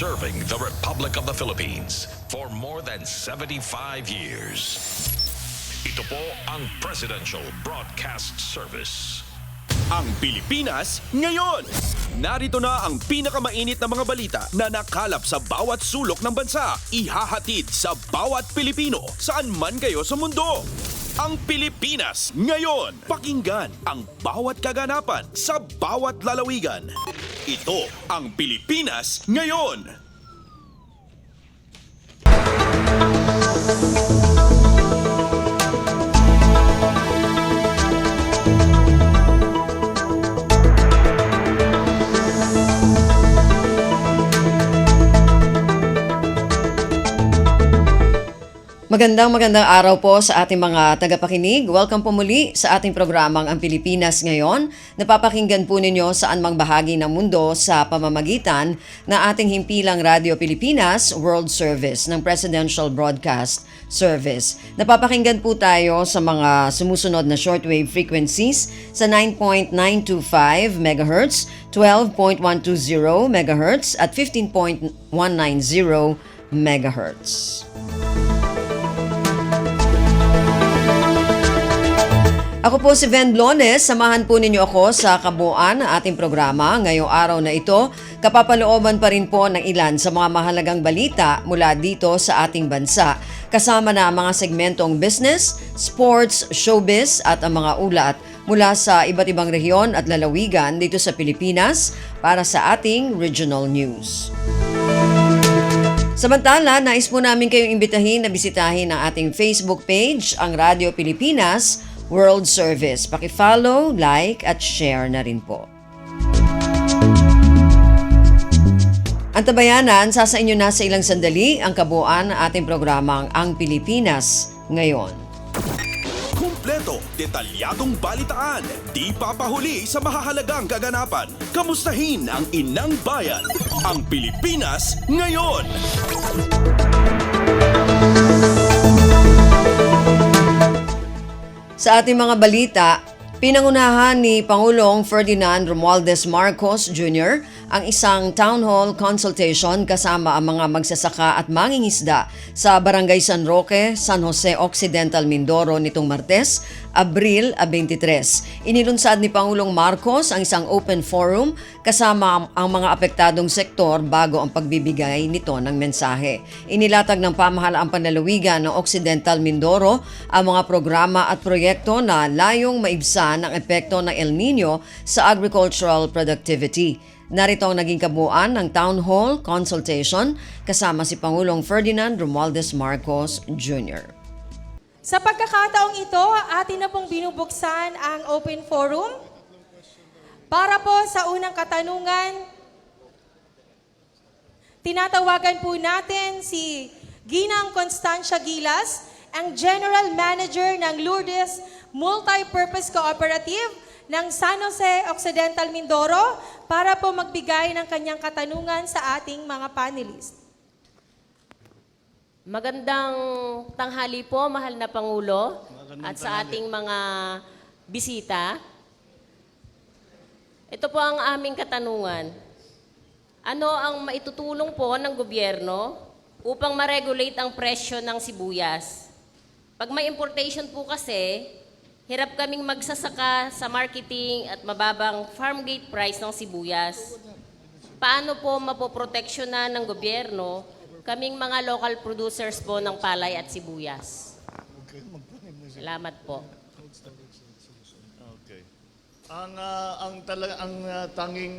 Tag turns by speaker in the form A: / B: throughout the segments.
A: serving the Republic of the Philippines for more than 75 years. Ito po ang Presidential Broadcast Service.
B: Ang Pilipinas ngayon! Narito na ang pinakamainit na mga balita na nakalap sa bawat sulok ng bansa. Ihahatid sa bawat Pilipino saan man kayo sa mundo. Ang Pilipinas ngayon! Pakinggan ang bawat kaganapan sa bawat lalawigan. Ito ang Pilipinas ngayon!
C: Magandang araw po sa ating mga tagapakinig. Welcome po muli sa ating programang Ang Pilipinas Ngayon. Napapakinggan po ninyo saan mang bahagi ng mundo sa pamamagitan na ating himpilang Radio Pilipinas World Service ng Presidential Broadcast Service. Napapakinggan po tayo sa mga sumusunod na shortwave frequencies sa 9.925 MHz, 12.120 MHz at 15.190 MHz. Ako po si Ven Blones, samahan po ninyo ako sa kabuuan ng ating programa. Ngayong araw na ito, kapapalooban pa rin po ng ilan sa mga mahalagang balita mula dito sa ating bansa. Kasama na ang mga segmentong business, sports, showbiz at ang mga ulat mula sa iba't ibang rehiyon at lalawigan dito sa Pilipinas para sa ating regional news. Samantala, nais po namin kayong imbitahin na bisitahin ang ating Facebook page, ang Radio Pilipinas World Service. Paki-follow, like at share na rin po. Ang tabayanan, sasa inyo na sa ilang sandali ang kabuuan ng ating programang Ang Pilipinas Ngayon.
B: Kumpleto, detalyadong balitaan, di papahuli sa mahahalagang kaganapan. Kamustahin ang inang bayan, ang Pilipinas ngayon.
C: Sa ating mga balita, pinangunahan ni Pangulong Ferdinand Romualdez Marcos Jr. ang isang town hall consultation kasama ang mga magsasaka at mangingisda sa Barangay San Roque, San Jose Occidental, Mindoro nitong Martes, Abril 23. Inilunsad ni Pangulong Marcos ang isang open forum kasama ang mga apektadong sektor bago ang pagbibigay nito ng mensahe. Inilatag ng pamahalaang panlalawigan ng Occidental Mindoro ang mga programa at proyekto na layong maibsan ang epekto ng El Nino sa agricultural productivity. Narito ang naging kabuuan ng Town Hall Consultation kasama si Pangulong Ferdinand Romualdez Marcos Jr.
D: Sa pagkakataong ito, atin na pong binubuksan ang open forum. Para po sa unang katanungan, tinatawagan po natin si Ginang Constancia Gilas, ang General Manager ng Lourdes Multipurpose Cooperative ng San Jose Occidental, Mindoro, para po magbigay ng kanyang katanungan sa ating mga panelists.
E: Magandang tanghali po, mahal na Pangulo, at sa ating mga bisita. Ito po ang aming katanungan. Ano ang maitutulong po ng gobyerno upang ma-regulate ang presyo ng sibuyas? Pag may importation po kasi, hirap kaming magsasaka sa marketing at mababang farm gate price ng sibuyas. Paano po mapoproteksyonan ng gobyerno kaming mga local producers po ng palay at sibuyas? Salamat po.
F: Okay. Ang tanging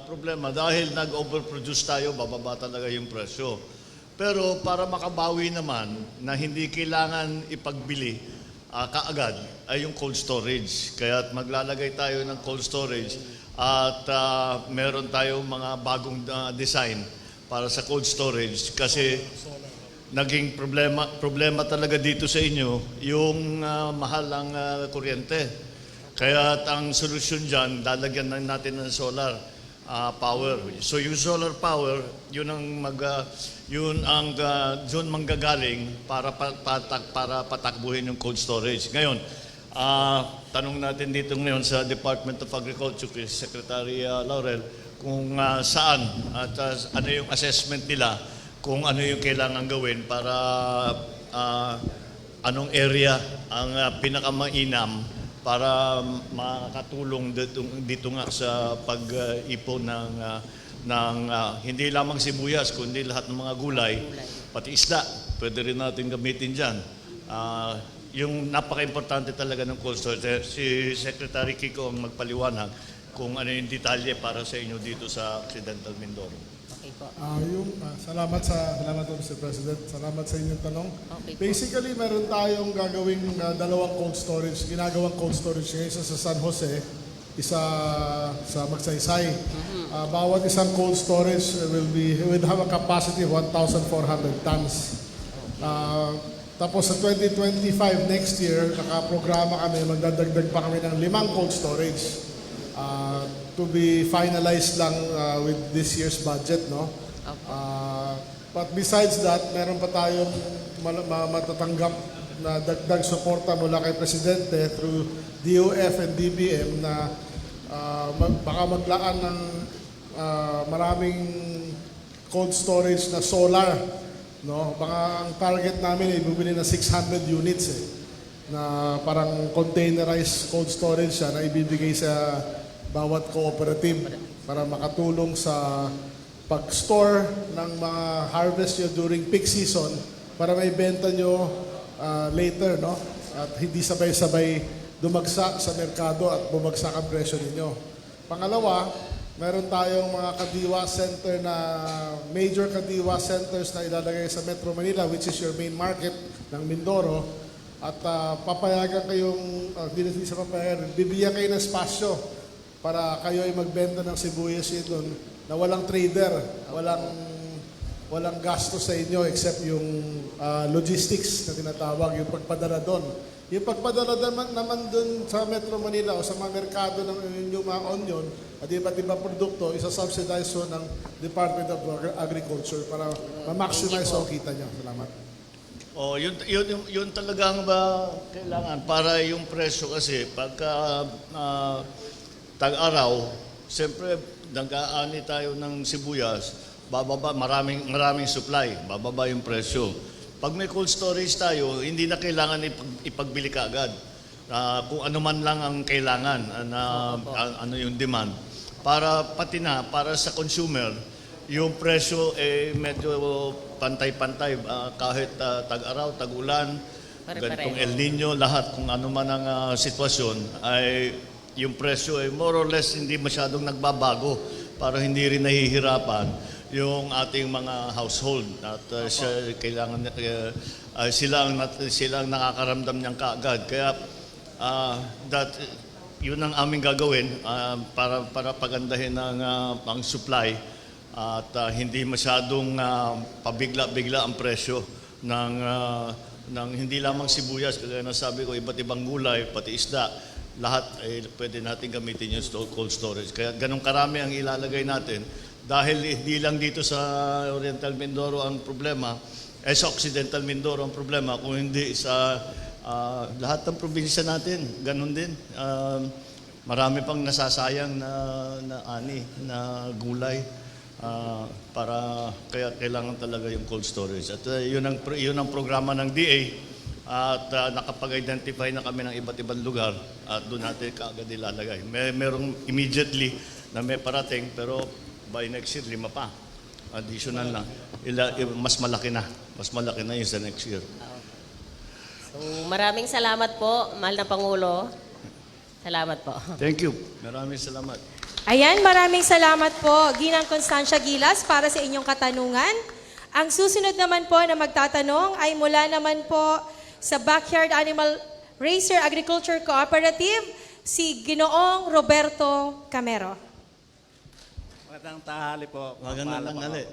F: problema dahil nag-overproduce tayo, bababa talaga yung presyo. Pero para makabawi naman na hindi kailangan ipagbili kaagad ay yung cold storage. Kaya maglalagay tayo ng cold storage at meron tayong mga bagong design para sa cold storage kasi naging problema talaga dito sa inyo yung mahal ang kuryente. Kaya ang solusyon dyan, lalagyan natin ng solar power. So yung solar power, yun ang doon manggagaling para patakbuhin yung cold storage. Ngayon, Tanong natin dito ngayon sa Department of Agriculture, kay Secretary Laurel, kung saan at ano yung assessment nila, kung ano yung kailangan gawin para anong area ang pinakamainam para makatulong dito nga sa pag-ipon ng hindi lamang sibuyas, kundi lahat ng mga gulay, pati isda, pwede rin natin gamitin dyan. Yung napaka-importante talaga ng cold storage, si Secretary Kiko ang magpaliwanag kung ano yung detalye para sa inyo dito sa Occidental Mindoro.
E: Okay po.
G: Salamat po, Mr. President. Salamat sa inyong tanong.
E: Okay po.
G: Basically, meron tayong gagawing dalawang ginagawang cold storage ngayon, isa sa San Jose, isa sa Magsaysay. Bawat isang cold storage will have a capacity of 1,400 tons. Tapos sa 2025 next year, nakaprograma kami, magdadagdag pa kami ng 5 cold storage to be finalized lang with this year's budget, no? But besides that, meron pa tayong matatanggap na dagdag suporta mula kay Presidente through DOF and DBM na baka maglaan ng maraming cold storage na solar, no? Baka ang target namin ay bumili ng 600 units na parang containerized cold storage siya na ibibigay sa bawat cooperative para makatulong sa pag-store ng mga harvest nyo during peak season para may benta nyo later, no? At hindi sabay-sabay dumagsa sa merkado at bumagsak ang presyo ninyo. Pangalawa, meron tayong mga kadiwa center na major kadiwa centers na ilalagay sa Metro Manila, which is your main market ng Mindoro. At papayagan kayong, hindi sa papayagan, bibigyan kayo ng espasyo para kayo ay magbenta ng sibuyas doon na walang trader, walang gasto sa inyo except yung logistics na tinatawag, yung pagpadala doon. Yung pagpadala naman doon sa Metro Manila o sa mga merkado ng inyong mga onion at iba't ibang produkto, isa-subsidize ng Department of Agriculture para ma-maximize ang kita niya. Salamat.
F: Yun talagang ba kailangan para yung presyo kasi pagka tag-araw, siyempre nag-aani tayo ng sibuyas, bababa, maraming supply, bababa yung presyo. Pag may cold storage tayo, hindi na kailangan ipagbili ka agad. Kung ano man lang ang kailangan, ano yung demand. Para sa consumer, yung presyo medyo pantay-pantay kahit tag-araw, tag-ulan, ganitong El Nino, lahat kung ano man ang sitwasyon ay yung presyo ay more or less hindi masyadong nagbabago para hindi rin nahihirapan yung ating mga household at sila ang nakakaramdam niyang kaagad. Kaya yun ang aming gagawin para pagandahin ang supply at hindi masyadong pabigla-bigla ang presyo ng hindi lamang sibuyas, kaya nasabi ko, iba't ibang gulay, pati isda, lahat ay pwede natin gamitin yung cold storage. Kaya ganun karami ang ilalagay natin dahil hindi lang dito sa Oriental Mindoro ang problema, sa Occidental Mindoro ang problema, kung hindi sa lahat ng probinsya natin, ganun din. Marami pang nasasayang na na gulay. Kaya kailangan talaga yung cold storage. At yun ang programa ng DA at nakapag-identify na kami ng iba't ibang lugar at doon natin kaagad ilalagay. Merong immediately na may parating pero by next year 5 pa. Additional na. Mas malaki na yung sa next year.
E: So, maraming salamat po, mahal na Pangulo. Salamat po.
F: Thank you. Maraming salamat.
D: Ayan, maraming salamat po, Ginang Constancia Gilas, para sa inyong katanungan. Ang susunod naman po na magtatanong ay mula naman po sa Backyard Animal Raiser Agriculture Cooperative, si Ginoong Roberto Camero.
H: Magandang tanghali po.
F: Magandang tanghali.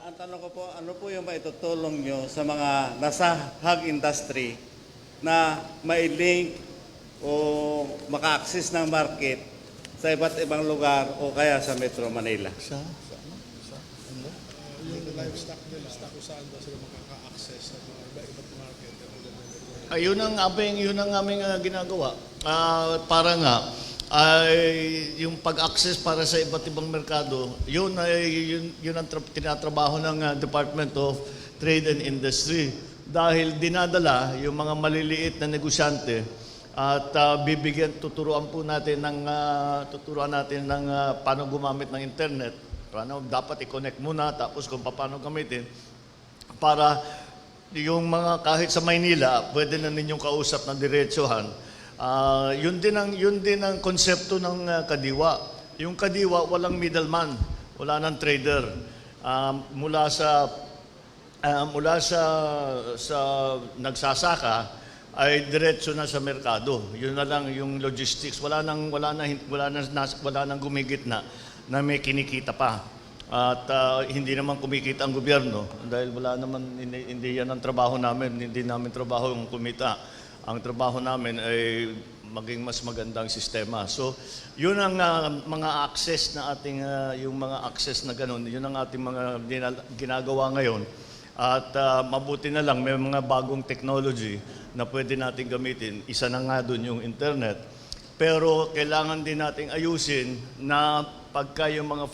H: Ang tanong ko po, ano po yung maitutulong nyo sa mga nasa hog industry na mailink o maka-access ng market sa iba't ibang lugar o kaya sa Metro Manila?
G: Yung livestock nila, kung saan ba sila makaka-access sa mga iba't market.
F: Yun ang aming ginagawa. Para nga, ay yung pag-access para sa iba't ibang merkado, yun ang tinatrabaho ng Department of Trade and Industry. Dahil dinadala yung mga maliliit na negosyante at tuturuan natin ng paano gumamit ng internet. Paano dapat i-connect muna, tapos kung paano gamitin para yung mga kahit sa Maynila, pwede na ninyong kausap na diretsuhan. Yun din ang konsepto ng Kadiwa. Yung Kadiwa, walang middleman, wala nang trader. Mula sa nagsasaka ay diretso na sa merkado. Yun na lang yung logistics. Wala nang gumigitna na may kinikita pa. At hindi naman kumikita ang gobyerno dahil hindi yan ang trabaho namin. Hindi namin trabaho yung kumita. Ang trabaho namin ay maging mas magandang sistema. So, yun ang mga access na ating, yung mga access na ganun, yun ang ating mga ginagawa ngayon. At mabuti na lang, may mga bagong technology na pwede natin gamitin. Isa na nga dun yung internet. Pero kailangan din nating ayusin na pagka yung mga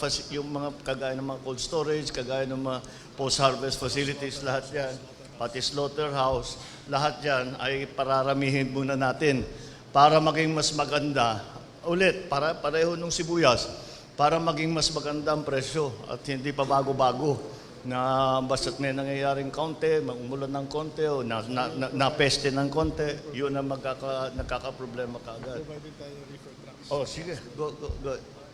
F: kagaya ng mga cold storage, kagaya ng mga post-harvest facilities, lahat yan, pati slaughterhouse, lahat yan ay pararamihin muna natin para maging mas maganda. Ulit, pareho nung sibuyas, para maging mas maganda ang presyo at hindi pa bago-bago na basta't may nangyayaring konti, umulan ng konti o napeste ng konti, yun ang nagkakaproblema kaagad. Oh, sige, go.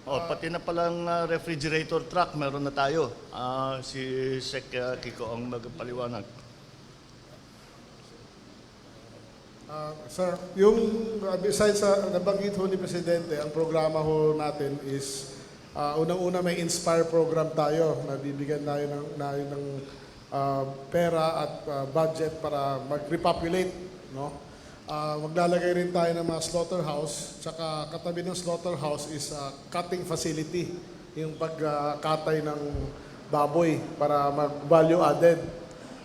F: Oh, pati na palang refrigerator truck, meron na tayo. Si Sec Kiko ang magpaliwanag.
G: Sir, yung besides sa nabanggit ho ni Presidente, ang programa ho natin is unang-una may Inspire program tayo na bibigyan tayo ng pera at budget para mag-repopulate, no? Maglalagay rin tayo ng mga slaughterhouse, tsaka katabi ng slaughterhouse is cutting facility, yung pagkatay ng baboy para mag-value added.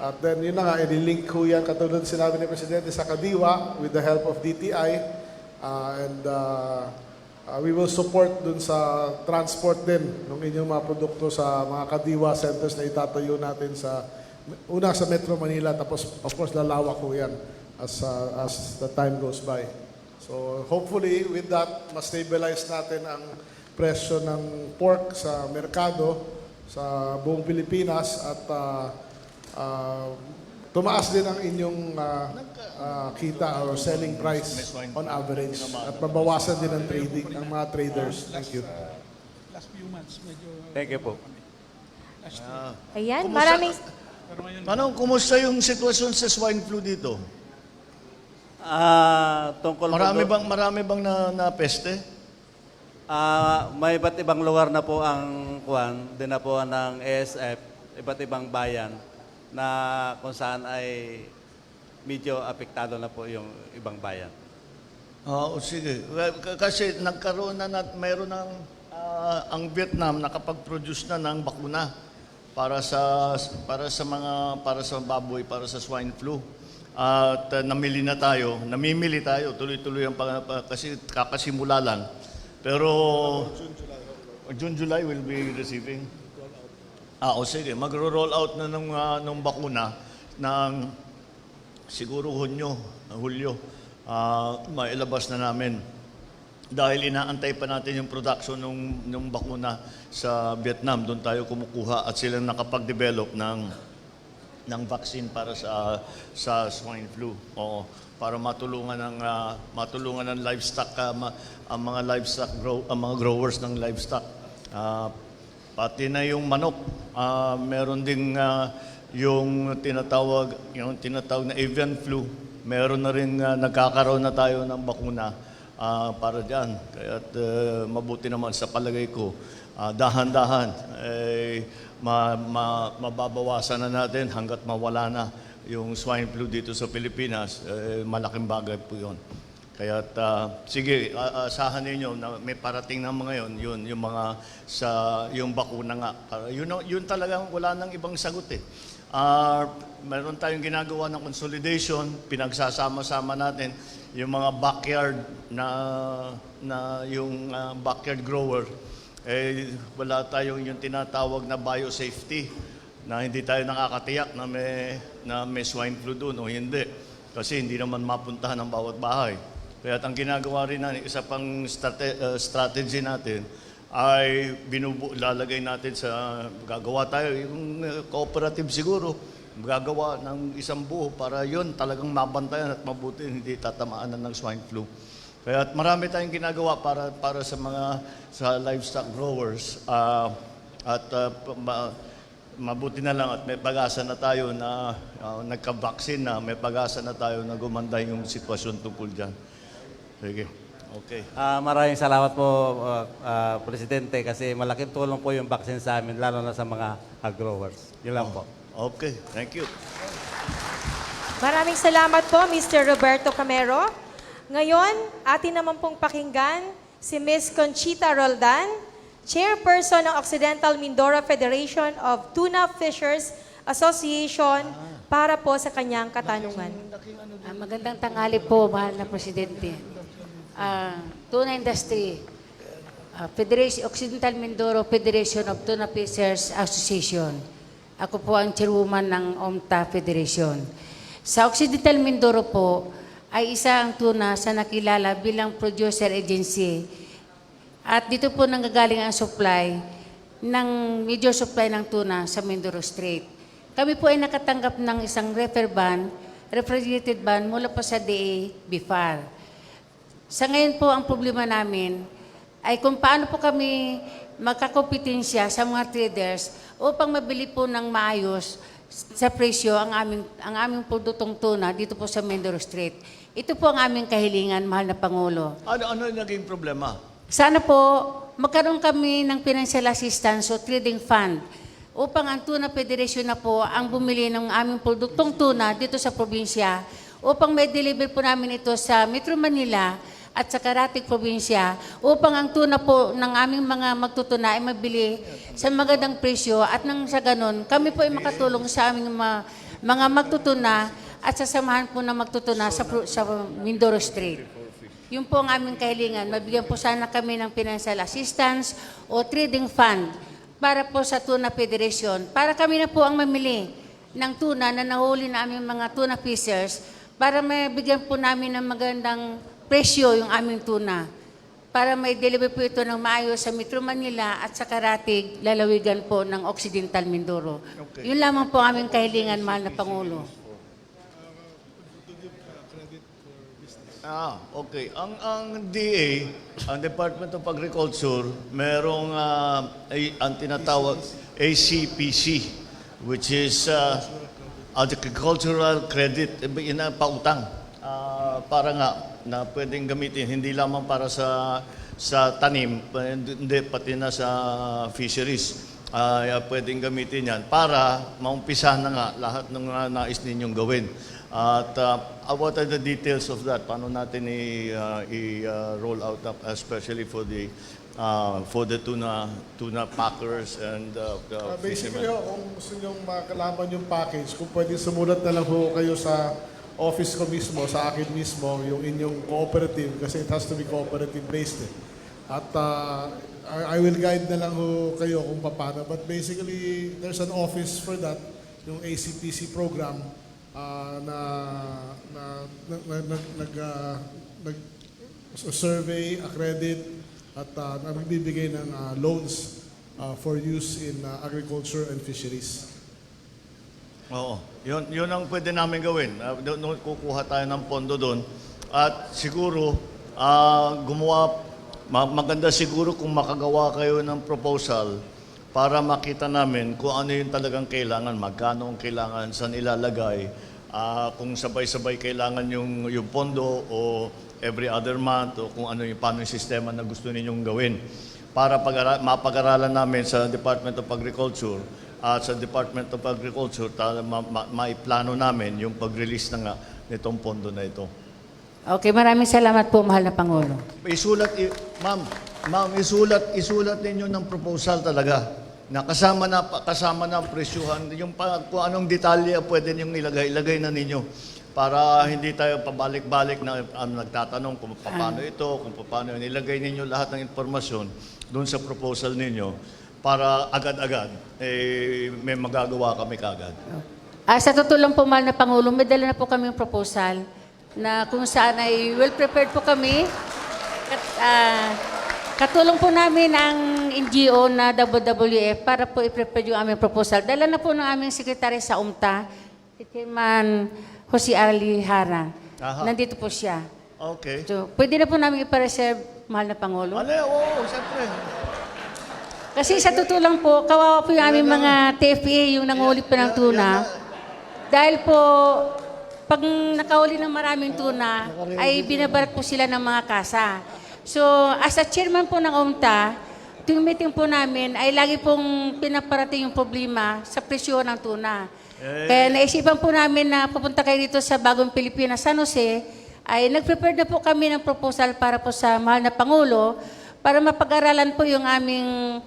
G: At then yun na nga, i-link ko yan katulad sinabi ni Presidente sa Kadiwa with the help of DTI and we will support dun sa transport din ng inyong mga produkto sa mga Kadiwa centers na itatayo natin sa Metro Manila, tapos of course lalawak ko yan as the time goes by. So hopefully with that, ma-stabilize natin ang presyo ng pork sa merkado sa buong Pilipinas at tumaas din ang inyong kita or selling price on average at mabawasan din ang trading ng mga traders. Thank you.
H: Thank you po.
D: Ayan, maraming...
F: Kumusta yung sitwasyon sa swine flu dito?
H: Tungkol po
F: Marami bang na peste?
H: may iba't ibang lugar na po ang din na po ng ASF, iba't ibang bayan na kung saan ay medyo apektado na po yung ibang bayan.
F: Sige. Kasi nagkaroon mayroon ng ang Vietnam nakapag-produce na ng bakuna para sa baboy, para sa swine flu. At namimili tayo, tuloy-tuloy kasi kakasimula lang. Pero June, July will be receiving. Sige, magro-roll out na ng bakuna ng siguro Hulyo. Mailabas na namin. Dahil inaantay pa natin yung production ng bakuna sa Vietnam. Doon tayo kumukuha at silang nakapag-develop ng vaccine para sa swine flu. Para matulungan ng livestock ang mga mga growers ng livestock. Pati na yung manok, meron ding yung tinatawag na avian flu. Meron na rin nagkakaroon na tayo ng bakuna para diyan. Kaya't mabuti naman sa palagay ko, dahan-dahan mababawasan na natin hanggat mawala na yung swine flu dito sa Pilipinas. Malaking bagay po 'yon. Kaya't sige, asahan ninyo na may parating na mga yun yung mga yung bakuna nga. Yun talagang wala nang ibang sagot eh. Meron tayong ginagawa ng consolidation, pinagsasama-sama natin yung mga backyard backyard grower. Wala tayong yung tinatawag na biosafety na hindi tayo nakakatiyak na may swine flu doon o hindi. Kasi hindi naman mapuntahan ang bawat bahay. Kaya ang ginagawa rin natin, isa pang strategy natin ay lalagay natin gagawa tayo yung cooperative siguro, gagawa ng isang buo para yon talagang mabantayan at mabuti hindi tatamaan ng swine flu. Kaya marami tayong ginagawa para sa livestock growers mabuti na lang at may pag-asa na tayo na nagka-vaccine na, may pag-asa na tayo na gumanda yung sitwasyon tungkol dyan. Sige. Okay.
I: Maraming salamat po, Presidente, kasi malaking tulong po yung vaccine sa amin, lalo na sa mga growers. Yun lang po.
F: Okay. Thank you.
D: Maraming salamat po, Mr. Roberto Camero. Ngayon, atin naman pong pakinggan si Ms. Conchita Roldan, Chairperson ng Occidental Mindoro Federation of Tuna Fishers Association, para po sa kanyang katanungan.
J: Magandang tanghali po, mahal na Presidente. Tuna Industry, Occidental Mindoro Federation of Tuna Fishers Association. Ako po ang chairwoman ng OMTA Federation. Sa Occidental Mindoro po, ay isa ang tuna sa nakilala bilang producer agency. At dito po nanggagaling ang supply ng major supply ng tuna sa Mindoro Strait. Kami po ay nakatanggap ng isang refrigerated ban mula pa sa DA BIFAR. Sa ngayon po ang problema namin ay kung paano po kami magkakompetensya sa mga traders upang mabili po ng maayos sa presyo ang aming produktong tuna dito po sa Mindoro Strait. Ito po ang aming kahilingan, mahal na Pangulo.
F: Ano yung naging problema?
J: Sana po magkaroon kami ng financial assistance o trading fund upang ang Tuna Federation na po ang bumili ng aming produktong tuna dito sa probinsya upang may deliver po namin ito sa Metro Manila at sa Caratic probinsya upang ang tuna po ng aming mga magtutuna ay mabili sa magandang presyo at nang sa ganon, kami po ay makatulong sa aming mga magtutuna at sasamahan po na magtutuna sa Mindoro Strait. Yun po ang aming kahilingan. Mabigyan po sana kami ng financial assistance o trading fund para po sa Tuna Federation. Para kami na po ang mamili ng tuna na nahuli na aming mga tuna fishers para mabigyan po namin ng magandang presyo yung aming tuna. Para may deliver po ito ng maayos sa Metro Manila at sa Caratig, lalawigan po ng Occidental Mindoro.
F: Okay.
J: Yun lamang po aming kahilingan, mahal na Pangulo.
F: Okay. Ang DA, ang Department of Agriculture, merong ang tinatawag ACPC, which is Agricultural Credit, pautang. Para nga na pwedeng gamitin, hindi lamang para sa tanim, hindi pati na sa fisheries. Pwedeng gamitin yan para maumpisahan na nga lahat ng nais ninyong gawin. At what are the details of that? Paano natin i-roll out, especially for the tuna packers and
G: Basically,
F: fishermen?
G: kung gusto nyo makalaman yung package, kung pwede sumulat na lang ho kayo sa office ko mismo, sa akin mismo, yung inyong cooperative, kasi it has to be cooperative based. At I will guide na lang ho kayo kung paano. But basically, there's an office for that, yung ACPC program, nag-survey, accredit, at nagbibigay ng loans for use in agriculture and fisheries.
F: Oo. Yun ang pwede namin gawin. Kukuha tayo ng pondo doon. At siguro, maganda siguro kung makagawa kayo ng proposal para makita namin kung ano yung talagang kailangan, magkano ang kailangan, saan ilalagay, kung sabay-sabay kailangan yung pondo o every other month o kung ano paano yung sistema na gusto ninyong gawin. Para mapag-aralan namin sa Department of Agriculture at sa Department of Agriculture, maiplano namin yung pag-release na nga nitong pondo na ito.
J: Okay, maraming salamat po, mahal na Pangulo.
F: Ma'am, isulat ninyo ng proposal talaga na kasama na ang presyuhan, yung kung anong detalye pwede niyong ilagay na ninyo para hindi tayo pabalik-balik na nagtatanong kung paano ito, kung paano nilagay ninyo lahat ng impormasyon doon sa proposal ninyo para agad-agad may magagawa kami kagad.
J: Sa totoo lang po, mahal na Pangulo, may dala na po kami yung proposal na kung saan ay well-prepared po kami. Katulong po namin ang NGO na WWF para po i-prepare yung aming proposal. Dala na po ng aming sekretary sa UMTA, si Chairman Jose Arlie Hara.
F: Aha.
J: Nandito po siya.
F: Okay.
J: So, pwede na po namin ipareserve, mahal na Pangulo.
F: Oo, siyempre.
J: Kasi sa totoo lang po, kawawa po yung aming mga TFPA, yung nanguli po ng tuna. Dahil po, pag nakahuli ng maraming tuna, ay binabarat po sila ng mga kasa. So, as a chairman po ng UMTA, tuwing meeting po namin, ay lagi pong pinaparating yung problema sa presyo ng tuna. Kaya naisipan po namin na pupunta kayo dito sa Bagong Pilipinas, San Jose, ay nag-prepare na po kami ng proposal para po sa mahal na Pangulo para mapag-aralan po yung aming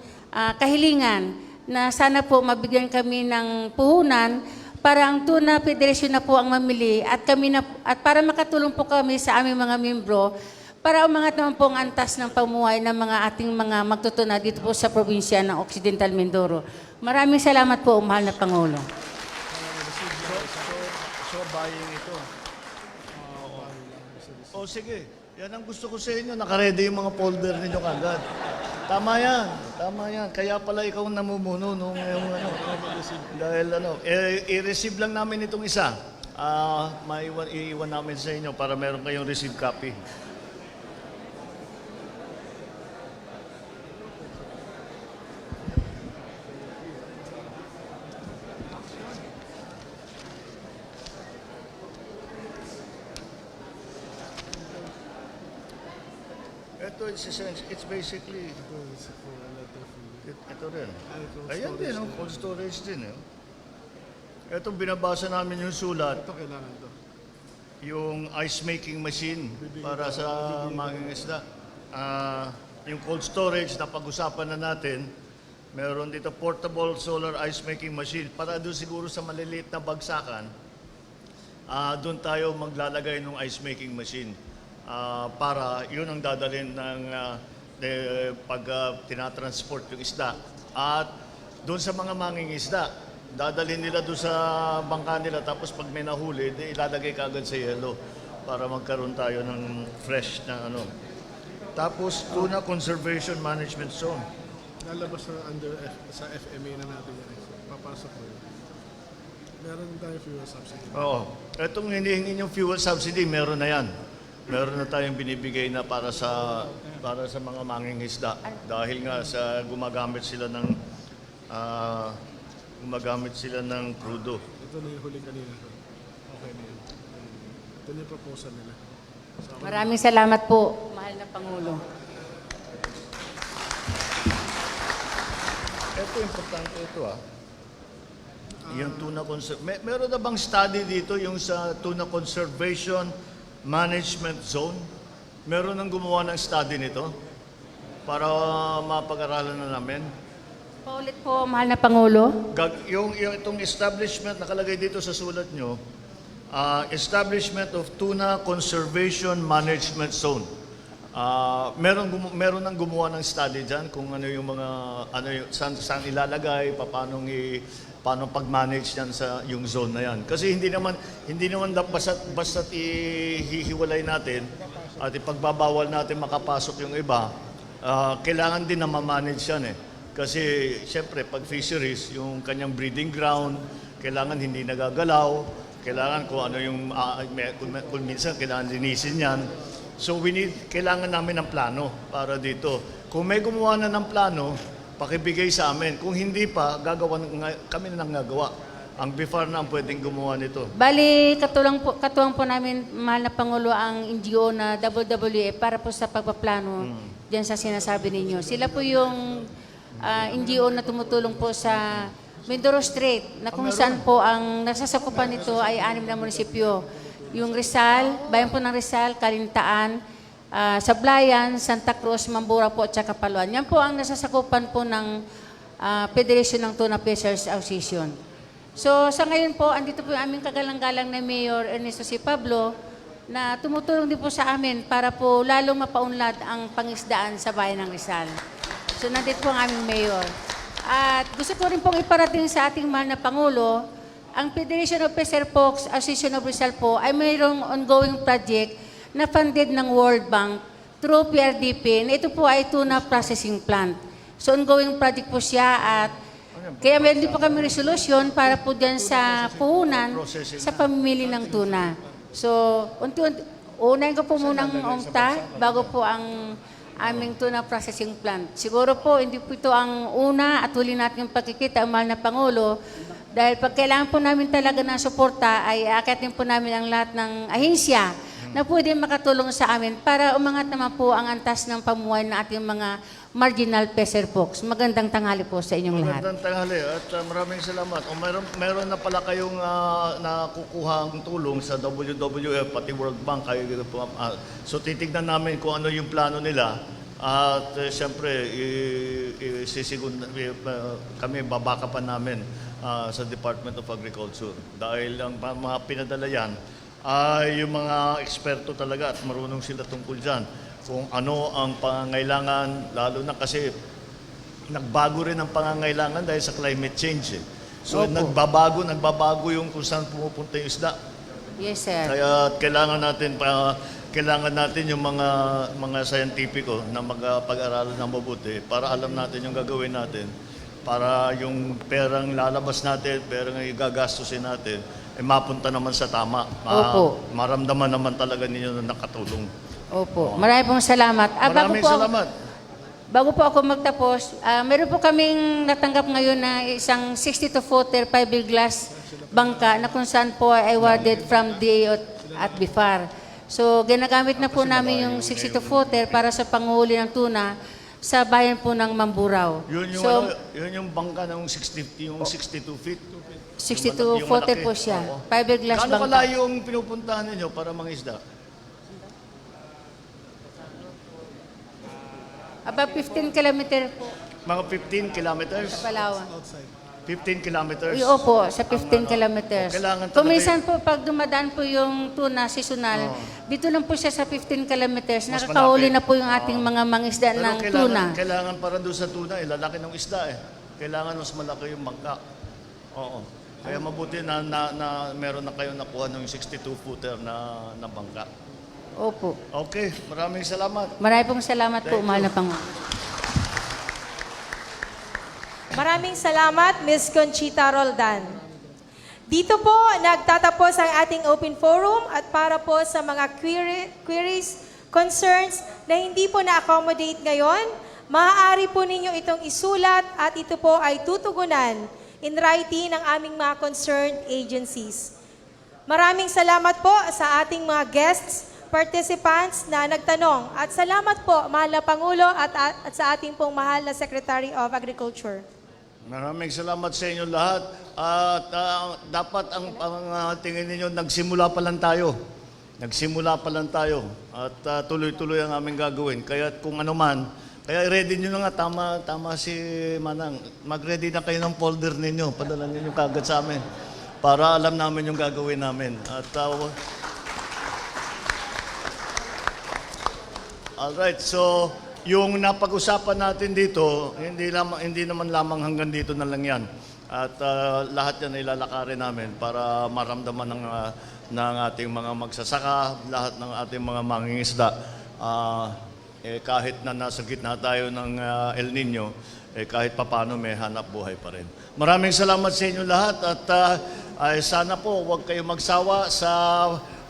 J: kahilingan na sana po mabigyan kami ng puhunan para ang Tuna Federation na po ang mamili at para makatulong po kami sa aming mga membro para umangat naman po ang antas ng pamuhay ng mga ating mga magtutuna dito po sa probinsya ng Occidental Mindoro. Maraming salamat po, mahal na Pangulo.
F: So buying ito. Sige. Yan ang gusto ko sa inyo. Nakaredy yung mga folder ninyo kagad. Tama yan. Kaya pala ikaw namumuno nung dahil i-receive lang namin itong isa. Iiwan namin sa inyo para meron kayong receive copy. It's basically ito rin. Ayan din, cold storage din. Ito binabasa namin yung sulat.
G: Ito kailangan to.
F: Yung ice making machine para sa mangingisda. Yung cold storage na pag-usapan na natin, meron dito portable solar ice making machine para doon siguro sa maliliit na bagsakan. Doon tayo maglalagay ng ice making machine. Para yun ang dadalhin ng pag tinatransport yung isda. At doon sa mga mangingisda, dadalhin nila doon sa bangka nila tapos pag may nahuli, ilalagay kaagad sa yelo para magkaroon tayo ng fresh na ano. Tapos Tuna Conservation Management Zone.
G: Lalabas na sa FMA na natin yan. Papasok mo yun. Meron tayong fuel subsidy.
F: Oo. Itong hinihingi yung fuel subsidy, meron na yan. Meron na tayong binibigay na para sa mga mangingisda dahil nga sa gumagamit sila ng crudo.
G: Ito na yung huli kanina. Okay na yun. Ito na yung proposal nila.
J: Maraming salamat po, mahal na Pangulo.
F: Ito, importante ito Yung tuna meron na bang study dito yung sa Tuna Conservation Management Zone? Meron nang gumawa ng study nito para mapag-aralan na namin?
J: Paulit po, mahal na Pangulo.
F: Yung itong establishment, nakalagay dito sa sulat nyo, Establishment of Tuna Conservation Management Zone. Meron nang gumawa ng study dyan kung ano yung mga, saan ilalagay, paano pag-manage yan sa yung zone na yan. Kasi hindi naman basta't ihihiwalay natin at ipagbabawal natin makapasok yung iba, kailangan din na ma-manage yan Kasi siyempre pag fisheries, yung kanyang breeding ground, kailangan hindi nagagalaw, kailangan kung ano yung, kung minsan kailangan linisin yan. So kailangan namin ng plano para dito. Kung may gumawa na ng plano, pakibigay sa amin. Kung hindi pa, kami na nang gagawa. Ang BIFAR na ang pwedeng gumawa nito.
J: Bali, katuwang po namin, mahal na Pangulo, ang NGO na WWF para po sa pagpaplano dyan sa sinasabi ninyo. Sila po yung NGO na tumutulong po sa Mindoro Strait, na kung saan po ang nasasakupan nito ay 6 na munisipyo. Yung Rizal, bayan po ng Rizal, Calintaan, Sablayan, Santa Cruz, Mambura po at saka Paluan. Yan po ang nasasakupan po ng Federation ng Tuna Fishers Association. So sa ngayon po, andito po yung aming kagalang-galang na Mayor Ernesto C. Pablo na tumutulong din po sa amin para po lalong mapaunlad ang pangisdaan sa bayan ng Rizal. So nandito po ang aming Mayor. At gusto ko rin pong iparating sa ating mahal na Pangulo, ang Federation of Fisher Folks Association of Rizal po ay mayroong ongoing project na funded ng World Bank through PRDP na ito po ay tuna processing plant. So ongoing project po siya at kaya meron din po kami resolution para po dyan sa puhunan sa pamimili ng tuna. So, unahin ko po munang UNCTA bago po ang aming tuna processing plant. Siguro po, hindi po ito ang una at huli natin yung pagkikita, ang mahal na Pangulo, dahil pag kailangan po namin talaga ng suporta, ay aakatin po namin ang lahat ng ahensya na pwede makatulong sa amin para umangat naman po ang antas ng pamuhay ng ating mga marginal fisher folks. Magandang tanghali po sa inyong lahat.
F: Magandang tanghali at maraming salamat. O meron na pala kayong nakukuhang tulong sa WWF pati World Bank. So titignan namin kung ano yung plano nila. At siyempre, kami babakapan namin sa Department of Agriculture. Dahil ang mga pinadala yan ay yung mga eksperto talaga at marunong sila tungkol dyan. Kung ano ang pangangailangan, lalo na kasi nagbago rin ang pangangailangan dahil sa climate change. So nagbabago yung kung saan pumupunta yung isda.
J: Yes, sir.
F: Kaya kailangan natin yung mga scientifico na magpag-aralan ng mabuti para alam natin yung gagawin natin. Para yung perang lalabas natin, perang igagastusin natin, mapunta naman sa tama. Maramdaman naman talaga ninyo na nakatulong.
J: Opo. Maraming pong salamat.
F: Maraming salamat.
J: Bago po ako magtapos, meron po kaming natanggap ngayon na isang 62-footer fiberglass bangka na kung saan po ay awarded from DA at BIFAR. So, ginagamit na po namin yung 62-footer para sa panghuli ng tuna sa bayan po ng Mamburao.
F: Yun yung bangka ng 62 feet.
J: 62-footer po siya. Fiberglass
F: Kano
J: bangka.
F: kalayo yung pinupuntahan ninyo para mangisda?
J: About 15 kilometer po
F: Mga 15 kilometers?
J: sa Palawan.
F: 15 kilometers?
J: Opo, sa 15 kilometers.
F: Kailangan talaga
J: Kuminsan po, pag dumadaan po yung tuna seasonal, dito lang po siya sa 15 kilometers.
F: Mas
J: Nakakahuli
F: malapit.
J: na po yung ating mga mangisda
F: Pero
J: ng tuna.
F: kailangan para doon sa tuna, lalaki ng isda eh. Kailangan mas malaki yung bangka. Oo. Kaya mabuti na meron na kayo nakuha ng 62-footer na bangka.
J: Opo.
F: Okay, maraming salamat.
J: Maraming pong salamat po, mahal na Pangulo.
D: Maraming salamat, Ms. Conchita Roldan. Dito po nagtatapos ang ating open forum at para po sa mga queries, concerns na hindi po na-accommodate ngayon, maaari po ninyo itong isulat at ito po ay tutugunan in writing ng aming mga concerned agencies. Maraming salamat po sa ating mga guests, participants na nagtanong. At salamat po, mahal na Pangulo at sa ating pong mahal na Secretary of Agriculture.
F: Maraming salamat sa inyo lahat. At dapat ang tingin ninyo, nagsimula pa lang tayo. Nagsimula pa lang tayo. At tuloy-tuloy ang aming gagawin. Kaya kung ano man, kaya ready nyo na nga, tama si Manang. Mag-ready na kayo ng folder ninyo. Padala ninyo kagad sa amin. Para alam namin yung gagawin namin. At alright, so yung napag-usapan natin dito, hindi naman lamang hanggang dito na lang yan. At lahat yan ilalakarin namin para maramdaman ng ating mga magsasaka, lahat ng ating mga mangingisda. Kahit na nasa gitna tayo ng El Nino, kahit papano may hanap buhay pa rin. Maraming salamat sa inyo lahat at sana po huwag kayo magsawa sa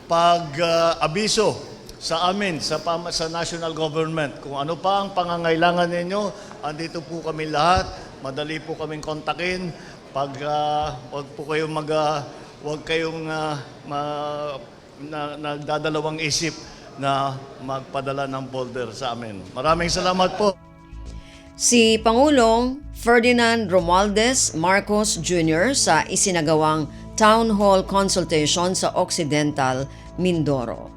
F: pag-abiso sa amin, sa national government. Kung ano pa ang pangangailangan ninyo, andito po kami lahat. Madali po kaming kontakin. Huwag po kayong nagdadalawang isip na magpadala ng folder sa amin. Maraming salamat po.
C: Si Pangulong Ferdinand Romualdez Marcos Jr. sa isinagawang Town Hall Consultation sa Occidental, Mindoro.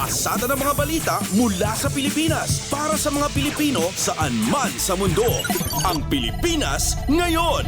B: Pasada ng mga balita mula sa Pilipinas para sa mga Pilipino saan man sa mundo. Ang Pilipinas ngayon.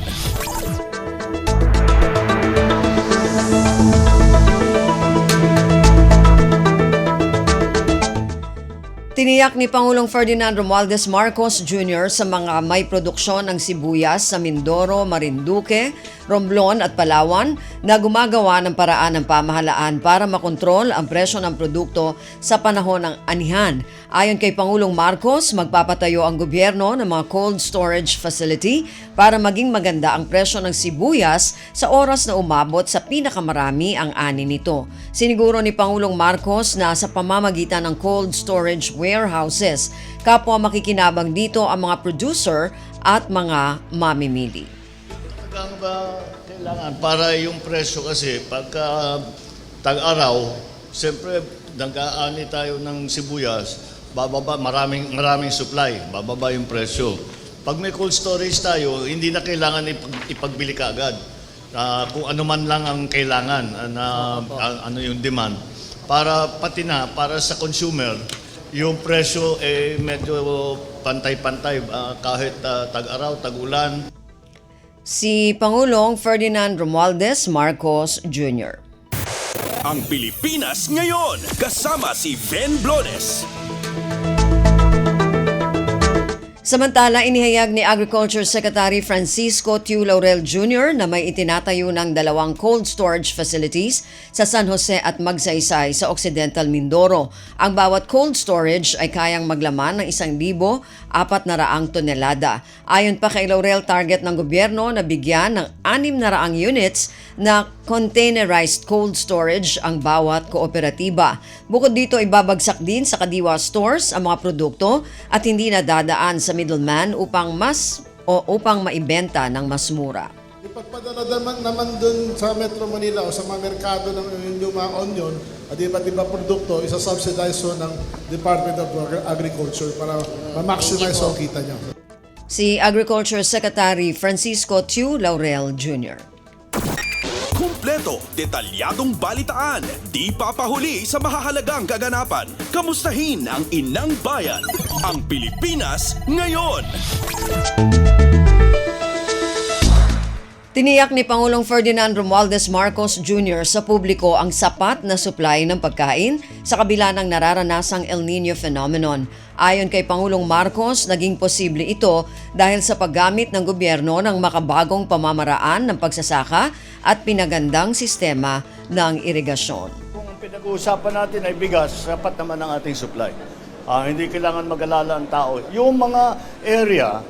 C: Tiniyak ni Pangulong Ferdinand Romualdez Marcos Jr. sa mga may produksyon ng sibuyas sa Mindoro, Marinduque, Romblon at Palawan na gumagawa ng paraan ng pamahalaan para makontrol ang presyo ng produkto sa panahon ng anihan. Ayon kay Pangulong Marcos, magpapatayo ang gobyerno ng mga cold storage facility para maging maganda ang presyo ng sibuyas sa oras na umabot sa pinakamarami ang ani nito. Siniguro ni Pangulong Marcos na sa pamamagitan ng cold storage warehouses, kapwa makikinabang dito ang mga producer at mga mamimili.
F: Talagang ba kailangan para yung presyo kasi pagka tag-araw, siyempre nag-aani tayo ng sibuyas, bababa, maraming supply, bababa yung presyo. Pag may cold storage tayo, hindi na kailangan ipagbili ka agad. Kung ano man lang ang kailangan, ano yung demand. Para pati na, para sa consumer, yung presyo medyo pantay-pantay kahit tag-araw, tag-ulan.
C: Si Pangulong Ferdinand Romualdez Marcos Jr.
B: Ang Pilipinas ngayon, kasama si Ben Blones.
C: Samantala, inihayag ni Agriculture Secretary Francisco Tiu Laurel Jr. na may itinatayo ng 2 cold storage facilities sa San Jose at Magsaysay sa Occidental Mindoro. Ang bawat cold storage ay kayang maglaman ng 1,400 tonelada. Ayon pa kay Laurel, target ng gobyerno na bigyan ng 600 units na containerized cold storage ang bawat kooperatiba. Bukod dito, ibabagsak din sa Kadiwa stores ang mga produkto at hindi na dadaan sa middleman upang maibenta ng mas mura.
G: Ipagpadala naman dun sa Metro Manila o sa mga merkado ng yung mga onion at iba't iba produkto, isa-subsidize ng Department of Agriculture para ma-maximize ang kita niya.
C: Si Agriculture Secretary Francisco Tiu Laurel Jr.
B: Kumpleto, detalyadong balitaan, di papahuli sa mahahalagang kaganapan. Kamustahin ang inang bayan, ang Pilipinas ngayon.
C: Tiniyak ni Pangulong Ferdinand Romualdez Marcos Jr. sa publiko ang sapat na supply ng pagkain sa kabila ng nararanasang El Nino phenomenon. Ayon kay Pangulong Marcos, naging posible ito dahil sa paggamit ng gobyerno ng makabagong pamamaraan ng pagsasaka at pinagandang sistema ng irigasyon.
F: Kung pinag-uusapan natin ay bigas, sapat naman ang ating supply. Hindi kailangan mag-alala ang tao. Yung mga area,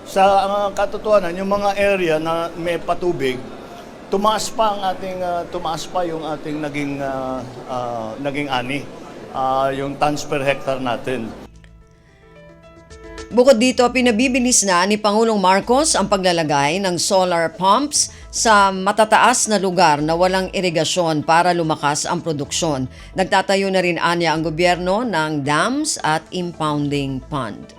F: sa katotohanan, yung mga area na may patubig, tumaas pa yung ating naging ani, yung tons per hectare natin.
C: Bukod dito, pinabibilis na ni Pangulong Marcos ang paglalagay ng solar pumps sa matataas na lugar na walang irigasyon para lumakas ang produksyon. Nagtatayo na rin anya ang gobyerno ng dams at impounding pond.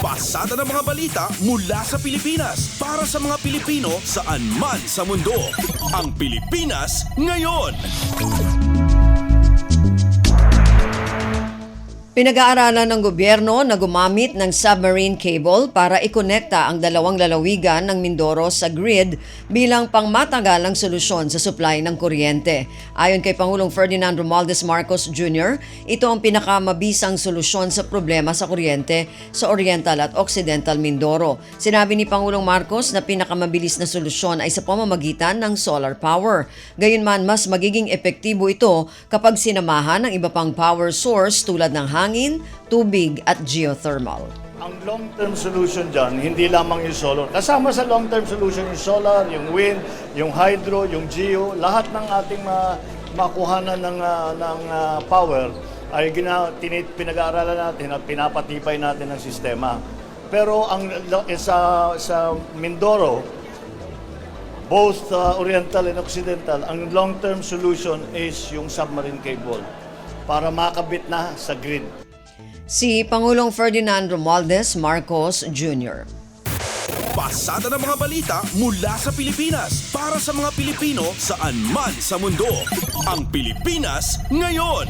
B: Pasada ng mga balita mula sa Pilipinas para sa mga Pilipino saan man sa mundo. Ang Pilipinas ngayon.
C: Pinag-aaralan ng gobyerno na gumamit ng submarine cable para ikonekta ang 2 lalawigan ng Mindoro sa grid bilang pangmatagalang solusyon sa supply ng kuryente. Ayon kay Pangulong Ferdinand Romualdez Marcos Jr., ito ang pinakamabisang solusyon sa problema sa kuryente sa Oriental at Occidental Mindoro. Sinabi ni Pangulong Marcos na pinakamabilis na solusyon ay sa pamamagitan ng solar power. Gayunman, mas magiging epektibo ito kapag sinamahan ng iba pang power source tulad ng hangin, tubig at geothermal.
F: Ang long-term solution dyan, hindi lamang yung solar. Kasama sa long-term solution yung solar, yung wind, yung hydro, yung geo, lahat ng ating makuhanan ng power ay pinag-aaralan natin at pinapatibay natin ang sistema. Pero sa Mindoro, both Oriental and Occidental, ang long-term solution is yung submarine cable para makabit na sa grid.
C: Si Pangulong Ferdinand Romualdez Marcos Jr.
B: Pasada ng mga balita mula sa Pilipinas para sa mga Pilipino saan man sa mundo. Ang Pilipinas ngayon.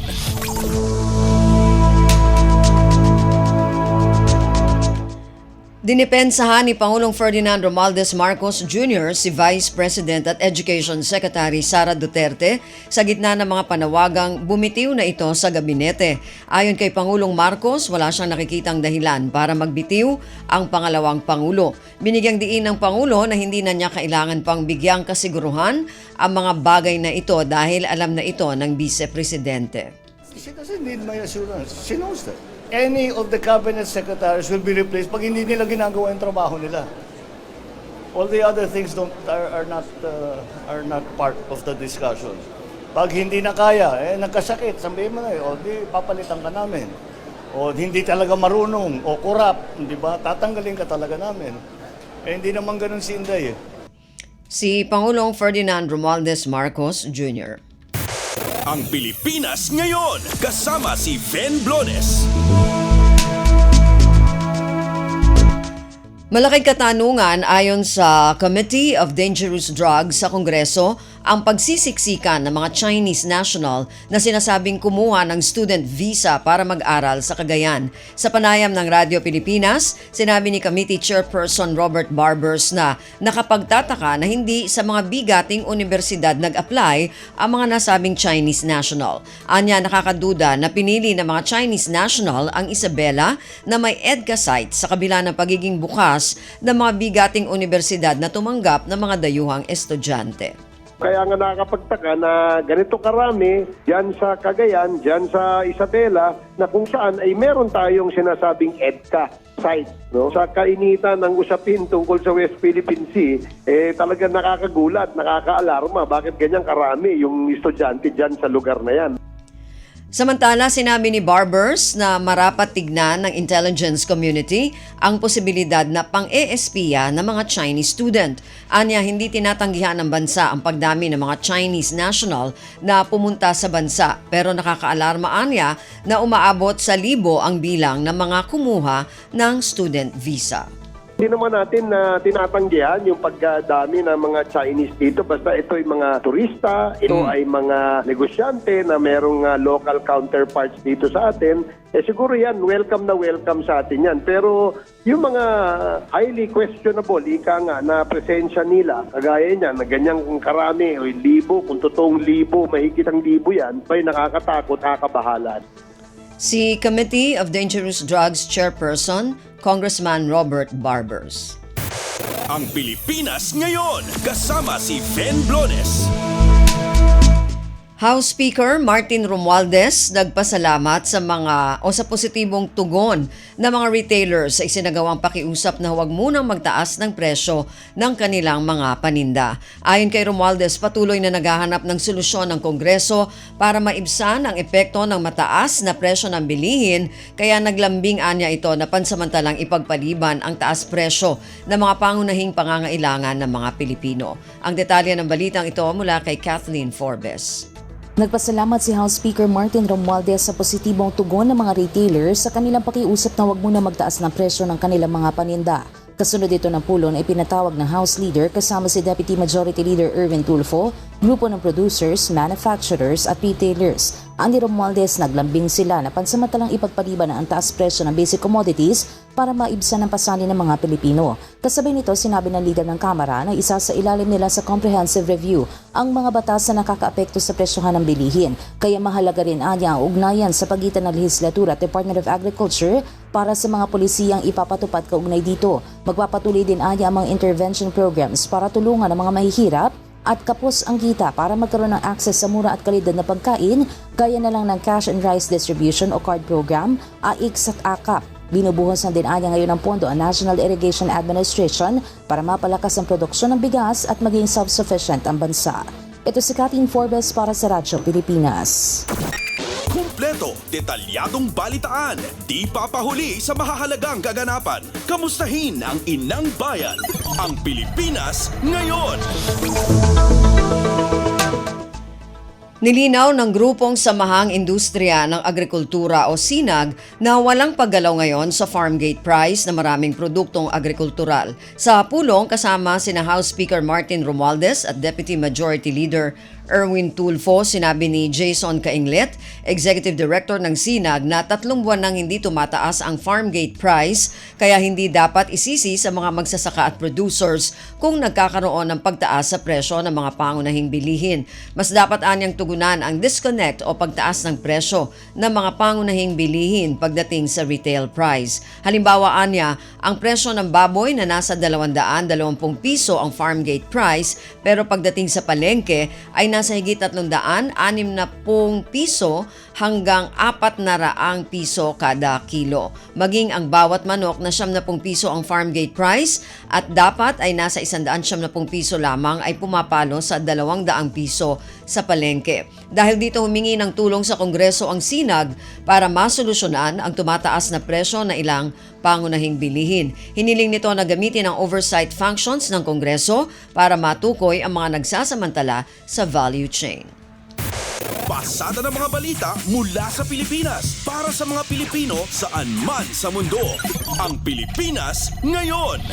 C: Dinipensahan ni Pangulong Ferdinand Romualdez Marcos Jr. si Vice President at Education Secretary Sara Duterte sa gitna ng mga panawagang bumitiw na ito sa gabinete. Ayon kay Pangulong Marcos, wala siyang nakikitang dahilan para magbitiw ang pangalawang Pangulo. Binigyang diin ng Pangulo na hindi na niya kailangan pang bigyang kasiguruhan ang mga bagay na ito dahil alam na ito ng Vice Presidente.
K: She doesn't need my assurance. She knows that. Any of the cabinet secretaries will be replaced pag hindi nila ginagawa yung trabaho nila. All the other things are not part of the discussion. Pag hindi na kaya, nagkasakit, sabihin mo na, di papalitan ka namin. O hindi talaga marunong, o kurap, di ba? Tatanggalin ka talaga namin. Hindi naman ganun si Inday.
C: Si Pangulong Ferdinand Romualdez Marcos Jr.
B: Ang Pilipinas ngayon, kasama si Ven Blones.
C: Malaking katanungan ayon sa Committee of Dangerous Drugs sa Kongreso ang pagsisiksikan ng mga Chinese national na sinasabing kumuha ng student visa para mag-aral sa Cagayan. Sa panayam ng Radyo Pilipinas, sinabi ni Committee Chairperson Robert Barbers na nakapagtataka na hindi sa mga bigating universidad nag-apply ang mga nasabing Chinese national. Anya, nakakaduda na pinili ng mga Chinese national ang Isabela na may EDCA site sa kabila ng pagiging bukas ng mga bigating universidad na tumanggap ng mga dayuhang estudyante.
L: Kaya nga nakakapagtaka na ganito karami dyan sa Cagayan, dyan sa Isabela, na kung saan ay meron tayong sinasabing EDCA site. No? Sa kainitan ng usapin tungkol sa West Philippine Sea, talaga nakakagulat, nakakaalarma. Bakit ganyan karami yung estudyante dyan sa lugar na yan?
C: Samantala, sinabi ni Barbers na marapat tignan ng intelligence community ang posibilidad na pang-ESPya ng mga Chinese student. Anya, hindi tinatanggihan ng bansa ang pagdami ng mga Chinese national na pumunta sa bansa, pero nakakaalarma anya na umaabot sa 1,000 ang bilang ng mga kumuha ng student visa.
L: Hindi naman natin na tinatanggihan yung pagdami ng mga Chinese dito. Basta ito ay mga turista, ito ay mga negosyante na merong local counterparts dito sa atin. Siguro yan, welcome na welcome sa atin yan. Pero yung mga highly questionable, ika nga, na presensya nila, kagaya niyan, na ganyang karami, o 1,000, kung totoong 1,000, mahigit ang 1,000 yan, ay nakakatakot, nakakabahala.
C: Si Committee of Dangerous Drugs Chairperson, Congressman Robert Barbers.
B: Ang Pilipinas ngayon, kasama si Ven Blones.
C: House Speaker Martin Romualdez nagpasalamat sa positibong tugon ng mga retailers sa isinagawang pakiusap na huwag munang magtaas ng presyo ng kanilang mga paninda. Ayon kay Romualdez, patuloy na naghahanap ng solusyon ng Kongreso para maibsan ang epekto ng mataas na presyo ng bilihin, kaya naglambing anya ito na pansamantalang ipagpaliban ang taas presyo ng mga pangunahing pangangailangan ng mga Pilipino. Ang detalye ng balitang ito mula kay Kathleen Forbes.
M: Nagpasalamat si House Speaker Martin Romualdez sa positibong tugon ng mga retailers sa kanilang pakiusap na huwag muna magtaas ng presyo ng kanilang mga paninda. Kasunod ito ng pulong ay pinatawag ng House Leader kasama si Deputy Majority Leader Erwin Tulfo, grupo ng producers, manufacturers at retailers. Ani Romualdez, naglambing sila na pansamantalang ipagpaliban ang taas presyo ng basic commodities para maibsan ang pasanin ng mga Pilipino. Kasabay nito, sinabi ng leader ng Kamara na isa sa ilalim nila sa comprehensive review ang mga batas na nakakaapekto sa presyohan ng bilihin. Kaya mahalaga rin anya ang ugnayan sa pagitan ng lehislatura at Department of Agriculture para sa mga polisiyang ipapatupad kaugnay dito. Magpapatuloy din anya ang mga intervention programs para tulungan ang mga mahihirap at kapos ang kita para magkaroon ng access sa mura at kalidad na pagkain, gaya na lang ng cash and rice distribution o card program, AICS at AKAP. Binubuhos na din anya ngayon ng pondo ang National Irrigation Administration para mapalakas ang produksyon ng bigas at maging self-sufficient ang bansa. Ito si Kathleen Forbes para sa Radyo Pilipinas.
B: Kumpleto, detalyadong balitaan, di papahuli sa mahahalagang kaganapan. Kamustahin ang inang bayan, ang Pilipinas ngayon.
C: Nilinaw ng grupong Samahang Industriya ng Agrikultura o SINAG na walang paggalaw ngayon sa farm gate price na maraming produktong agrikultural. Sa pulong kasama sina House Speaker Martin Romualdez at Deputy Majority Leader Erwin Tulfo, sinabi ni Jason Cainglet, Executive Director ng SINAG, na 3 buwan nang hindi tumataas ang farm gate price kaya hindi dapat isisi sa mga magsasaka at producers kung nagkakaroon ng pagtaas sa presyo ng mga pangunahing bilihin. Mas dapat anyang tugunan ang disconnect o pagtaas ng presyo ng mga pangunahing bilihin pagdating sa retail price. Halimbawa anya, ang presyo ng baboy na nasa 220 piso ang farm gate price pero pagdating sa palengke ay nasa higit 360 piso hanggang 400 piso kada kilo. Maging ang bawat manok na 70 piso ang farm gate price at dapat ay nasa 170 piso lamang ay pumapalo sa 200 piso sa palengke. Dahil dito humingi ng tulong sa Kongreso ang SINAG para masolusyonan ang tumataas na presyo na ilang pangunahing bilihin. Hiniling nito na gamitin ang oversight functions ng Kongreso para matukoy ang mga nagsasamantala sa value chain.
B: Pasada ng mga balita mula sa Pilipinas para sa mga Pilipino saan man sa mundo. Ang Pilipinas Ngayon.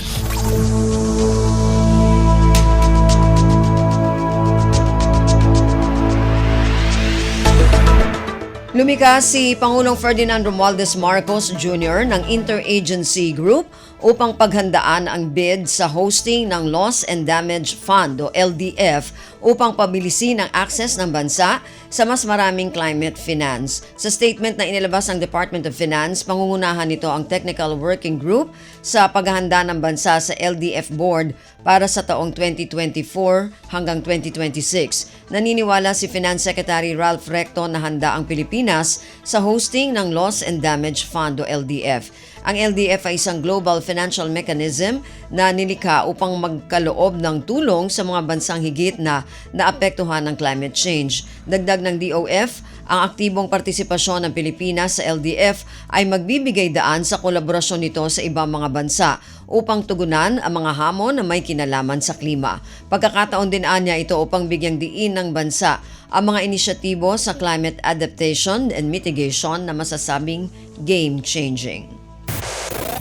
C: Lumikas si Pangulong Ferdinand Romualdez Marcos Jr. ng Interagency Group upang paghandaan ang bid sa hosting ng Loss and Damage Fund o LDF upang pabilisin ang access ng bansa sa mas maraming climate finance. Sa statement na inilabas ng Department of Finance, pangungunahan nito ang Technical Working Group sa paghahanda ng bansa sa LDF Board para sa taong 2024 hanggang 2026. Naniniwala si Finance Secretary Ralph Recto na handa ang Pilipinas sa hosting ng Loss and Damage Fund o LDF. Ang LDF ay isang global financial mechanism na nilikha upang magkaloob ng tulong sa mga bansang higit na naapektuhan ng climate change. Dagdag ng DOF, ang aktibong partisipasyon ng Pilipinas sa LDF ay magbibigay daan sa kolaborasyon nito sa ibang mga bansa upang tugunan ang mga hamon na may kinalaman sa klima. Pagkakataon din anya ito upang bigyang diin ng bansa ang mga inisyatibo sa climate adaptation and mitigation na masasabing game-changing.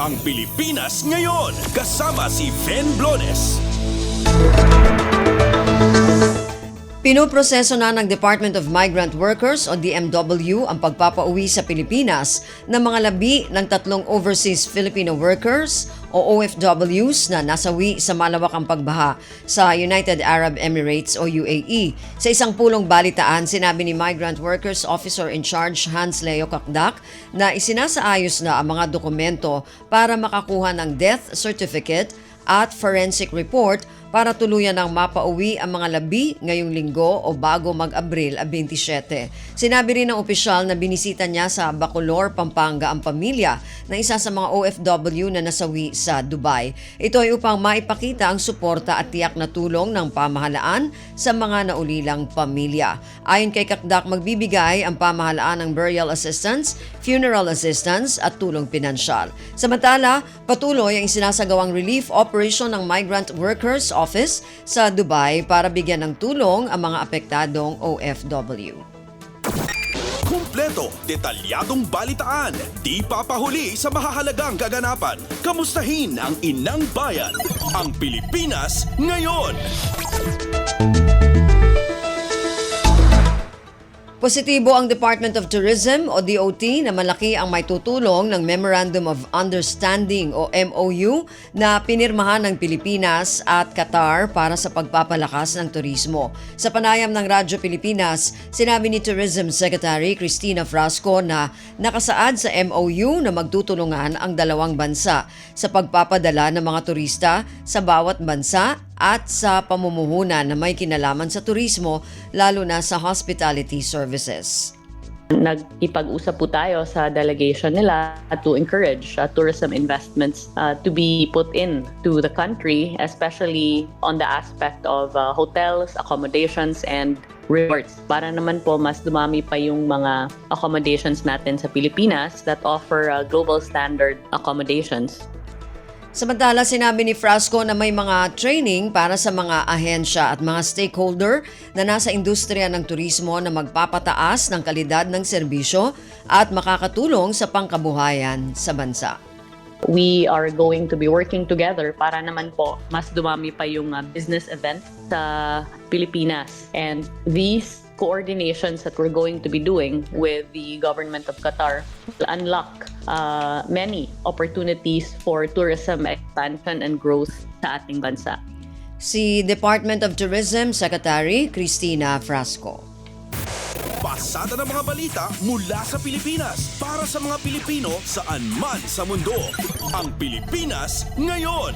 B: Ang Pilipinas Ngayon, kasama si Ven Blones.
C: Pinoproseso na ng Department of Migrant Workers o DMW ang pagpapauwi sa Pilipinas ng mga labi ng 3 overseas Filipino workers o OFWs na nasawi sa malawakang pagbaha sa United Arab Emirates o UAE. Sa isang pulong balitaan, sinabi ni Migrant Workers Officer in Charge Hans Leo Kakdak na isinasaayos na ang mga dokumento para makakuha ng death certificate at forensic report para tuluyan ng mapauwi ang mga labi ngayong linggo o bago mag-Abril 27. Sinabi rin ng opisyal na binisita niya sa Bacolor, Pampanga ang pamilya ng isa sa mga OFW na nasawi sa Dubai. Ito ay upang maipakita ang suporta at tiyak na tulong ng pamahalaan sa mga naulilang pamilya. Ayon kay Kakdak, magbibigay ang pamahalaan ng burial assistance, funeral assistance at tulong pinansyal. Samantala, patuloy ang isinasagawang relief operation ng Migrant Workers Office sa Dubai para bigyan ng tulong ang mga apektadong OFW.
B: Kumpleto, detalyadong balitaan, di papahuli sa mahahalagang kaganapan. Kamustahin ang inang bayan, ang Pilipinas Ngayon.
C: Positibo ang Department of Tourism o DOT na malaki ang maitutulong ng Memorandum of Understanding o MOU na pinirmahan ng Pilipinas at Qatar para sa pagpapalakas ng turismo. Sa panayam ng Radyo Pilipinas, sinabi ni Tourism Secretary Cristina Frasco na nakasaad sa MOU na magtutulungan ang dalawang bansa sa pagpapadala ng mga turista sa bawat bansa at sa pamumuhunan na may kinalaman sa turismo, lalo na sa hospitality services.
N: Nag-ipag-usap po tayo sa delegation nila to encourage tourism investments to be put in to the country, especially on the aspect of hotels, accommodations, and resorts. Para naman po mas dumami pa yung mga accommodations natin sa Pilipinas that offer global standard accommodations.
C: Samantala, sinabi ni Frasco na may mga training para sa mga ahensya at mga stakeholder na nasa industriya ng turismo na magpapataas ng kalidad ng serbisyo at makakatulong sa pangkabuhayan sa bansa.
N: We are going to be working together para naman po mas dumami pa yung business event sa Pilipinas. And these coordinations that we're going to be doing with the government of Qatar will unlock many opportunities for tourism expansion and growth sa ating bansa.
C: Si Department of Tourism Secretary Cristina Frasco.
B: Pasada ng mga balita mula sa Pilipinas para sa mga Pilipino saan man sa mundo. Ang Pilipinas Ngayon.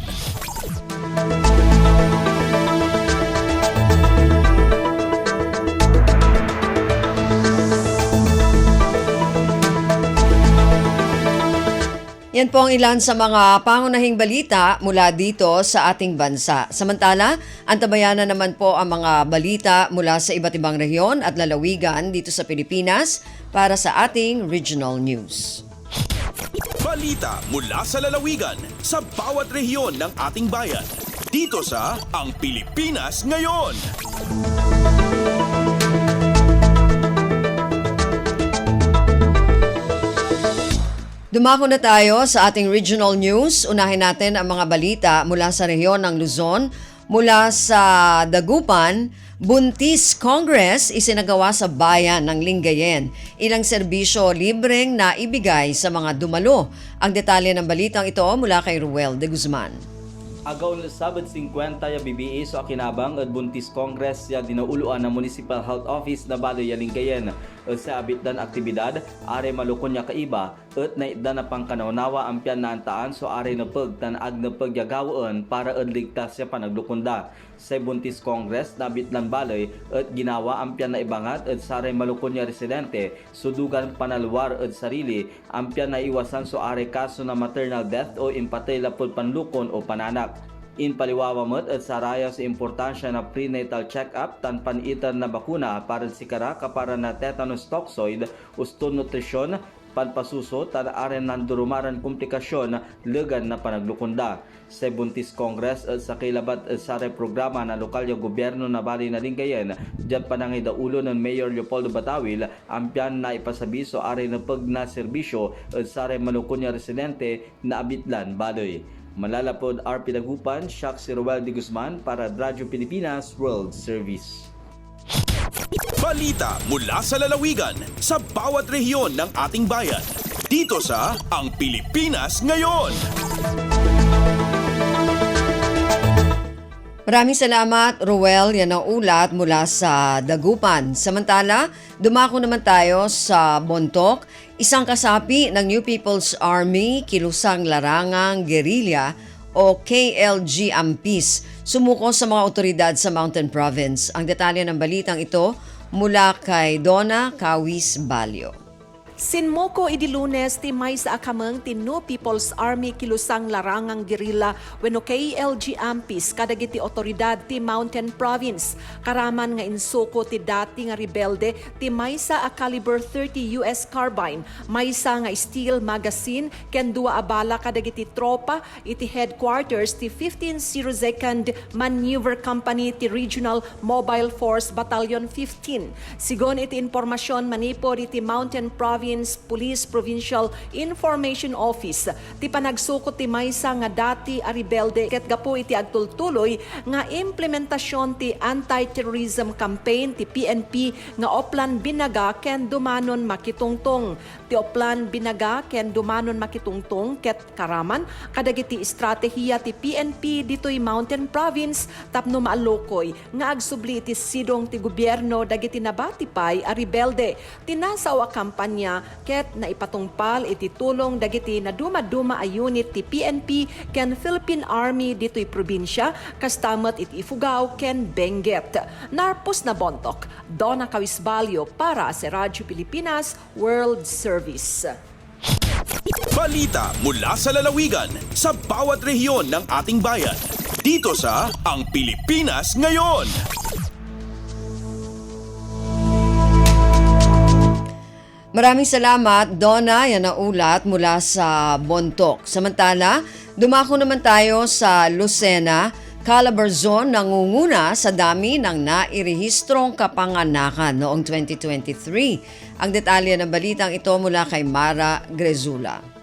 C: Yan po ang ilan sa mga pangunahing balita mula dito sa ating bansa. Samantala, antabayan na naman po ang mga balita mula sa iba't ibang rehiyon at lalawigan dito sa Pilipinas para sa ating regional news.
B: Balita mula sa lalawigan sa bawat rehiyon ng ating bayan. Dito sa Ang Pilipinas Ngayon.
C: Dumako na tayo sa ating regional news. Unahin natin ang mga balita mula sa rehiyon ng Luzon. Mula sa Dagupan, Buntis Congress isinagawa sa bayan ng Lingayen. Ilang serbisyo libreng na ibigay sa mga dumalo. Ang detalye ng balitang ito mula kay Ruel de Guzman.
O: Agaw na Sabad 50 ya BBA so akinabang at Buntis Congress ya dinauluan ng Municipal Health Office na Baloy Lingayen. Sa abit dan aktibidad, are malukon niya kaiba at naitda na pangkanawnawa ang piyan na antaan so are na pagtanag na pagyagawaan para at ligtas siya panaglukunda. Sa Buntis Congress, nabit lang Baloy at ginawa ang piyan na ibangat at sa are malukon niya residente, sudugan panalwar at sarili, ang piyan na iwasan so are kaso na maternal death o impatay lapod panlukon o pananak. In paliwawamot at saraya sa importansya na prenatal check-up tan panitan na bakuna para sikara kapara na tetanus toxoid, uston nutrisyon, panpasuso tan aren nandurumaran komplikasyon legan na panaglukunda. Sa Buntis Congress at sa kilabat at sa programa na lokal yung gobyerno na Baloy na Lingayen, dyan panangay daulo ng Mayor Leopoldo Batawil, ang piyan na ipasabiso are na pag na serbisyo at sa malukon niya residente na abitlan Baloy. Malalapod RP Dagupan, Shak si Ruel de Guzman para Radyo Pilipinas World Service.
B: Balita mula sa lalawigan sa bawat rehiyon ng ating bayan. Dito sa Ang Pilipinas Ngayon.
C: Maraming salamat, Ruel. Yan ang ulat mula sa Dagupan. Samantala, dumako naman tayo sa Bontoc. Isang kasapi ng New People's Army, Kilusang Larangang Guerrilla o KLG Ampis, sumuko sa mga otoridad sa Mountain Province. Ang detalye ng balitang ito mula kay Donna Kawis Balyo.
P: Sinmoko idi Lunes ti may sa akamang ti New People's Army Kilusang Larangang Guerrilla wenno KLG Ampis kadagiti otoridad ti Mountain Province. Karaman nga insuko ti dati nga rebelde ti maysa a caliber 30 US carbine, maysa nga steel magazine ken dua a bala kadagiti tropa iti headquarters ti 1502nd Maneuver Company ti Regional Mobile Force Battalion 15. Sigon iti informasyon manipod iti Mountain Province Police Provincial Information Office ti panagsukot ti maysa nga dati a rebelde ket gapo iti agtultuloy nga implementasyon ti anti-terrorism campaign ti PNP nga Oplan Binaga ken Dumanon Makitungtong. Ti Oplan Binaga ken Dumanon Makitungtong ket karaman kadagiti estratehiya ti PNP ditoy Mountain Province tapno maalukoy nga agsubli iti sidong ti gobyerno dagiti nabatipay a rebelde. Tinasaw a kampanya ket naipatungpal iti tulong dagiti na duma-duma a unit ti PNP ken Philippine Army ditoy probinsya kastamot iti Ifugao ken Benguet. Narpos na Bontoc, Donna Kawis Balyo para sa Radyo Pilipinas World Service.
B: Balita mula sa lalawigan sa bawat rehiyon ng ating bayan. Dito sa Ang Pilipinas Ngayon. Maraming salamat, Donna. Yan ang ulat mula sa Bontoc. Samantala,
C: Dumako naman tayo sa Lucena. Calabarzon nangunguna sa dami ng nairehistrong kapanganakan noong 2023. Ang detalye ng balitang ito mula kay Mara Grezula.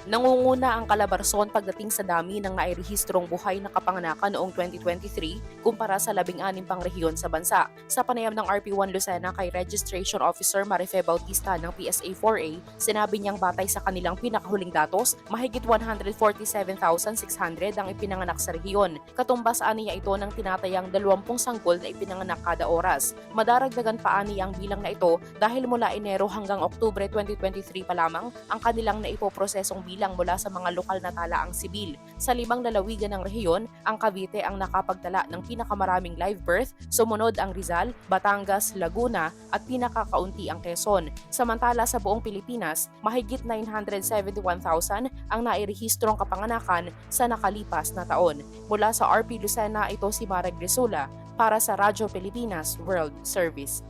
Q: Nangunguna ang Calabarzon pagdating sa dami ng nairehistrong buhay na kapanganakan noong 2023 kumpara sa 16 pang rehiyon sa bansa. Sa panayam ng RP1 Lucena kay Registration Officer Marife Bautista ng PSA 4A, sinabi niyang batay sa kanilang pinakahuling datos, mahigit 147,600 ang ipinanganak sa rehiyon. Katumbas aniya ito ng tinatayang 20 sanggol na ipinanganak kada oras. Madaragdagan pa aniya ang bilang na ito dahil mula Enero hanggang Oktubre 2023 pa lamang ang kanilang naipoprosesong bilang mula sa mga lokal na talaang sibil. Sa 5 lalawigan ng rehiyon, ang Cavite ang nakapagtala ng pinakamaraming live birth, sumunod ang Rizal, Batangas, Laguna at pinakakaunti ang Quezon. Samantala sa buong Pilipinas, mahigit 971,000 ang nairehistrong kapanganakan sa nakalipas na taon. Mula sa RP Lucena, ito si Mara Grezula para sa Radyo Pilipinas World Service.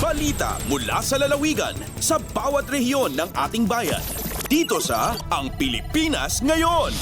B: Balita mula sa lalawigan sa bawat rehiyon ng ating bayan. Dito sa Ang Pilipinas Ngayon.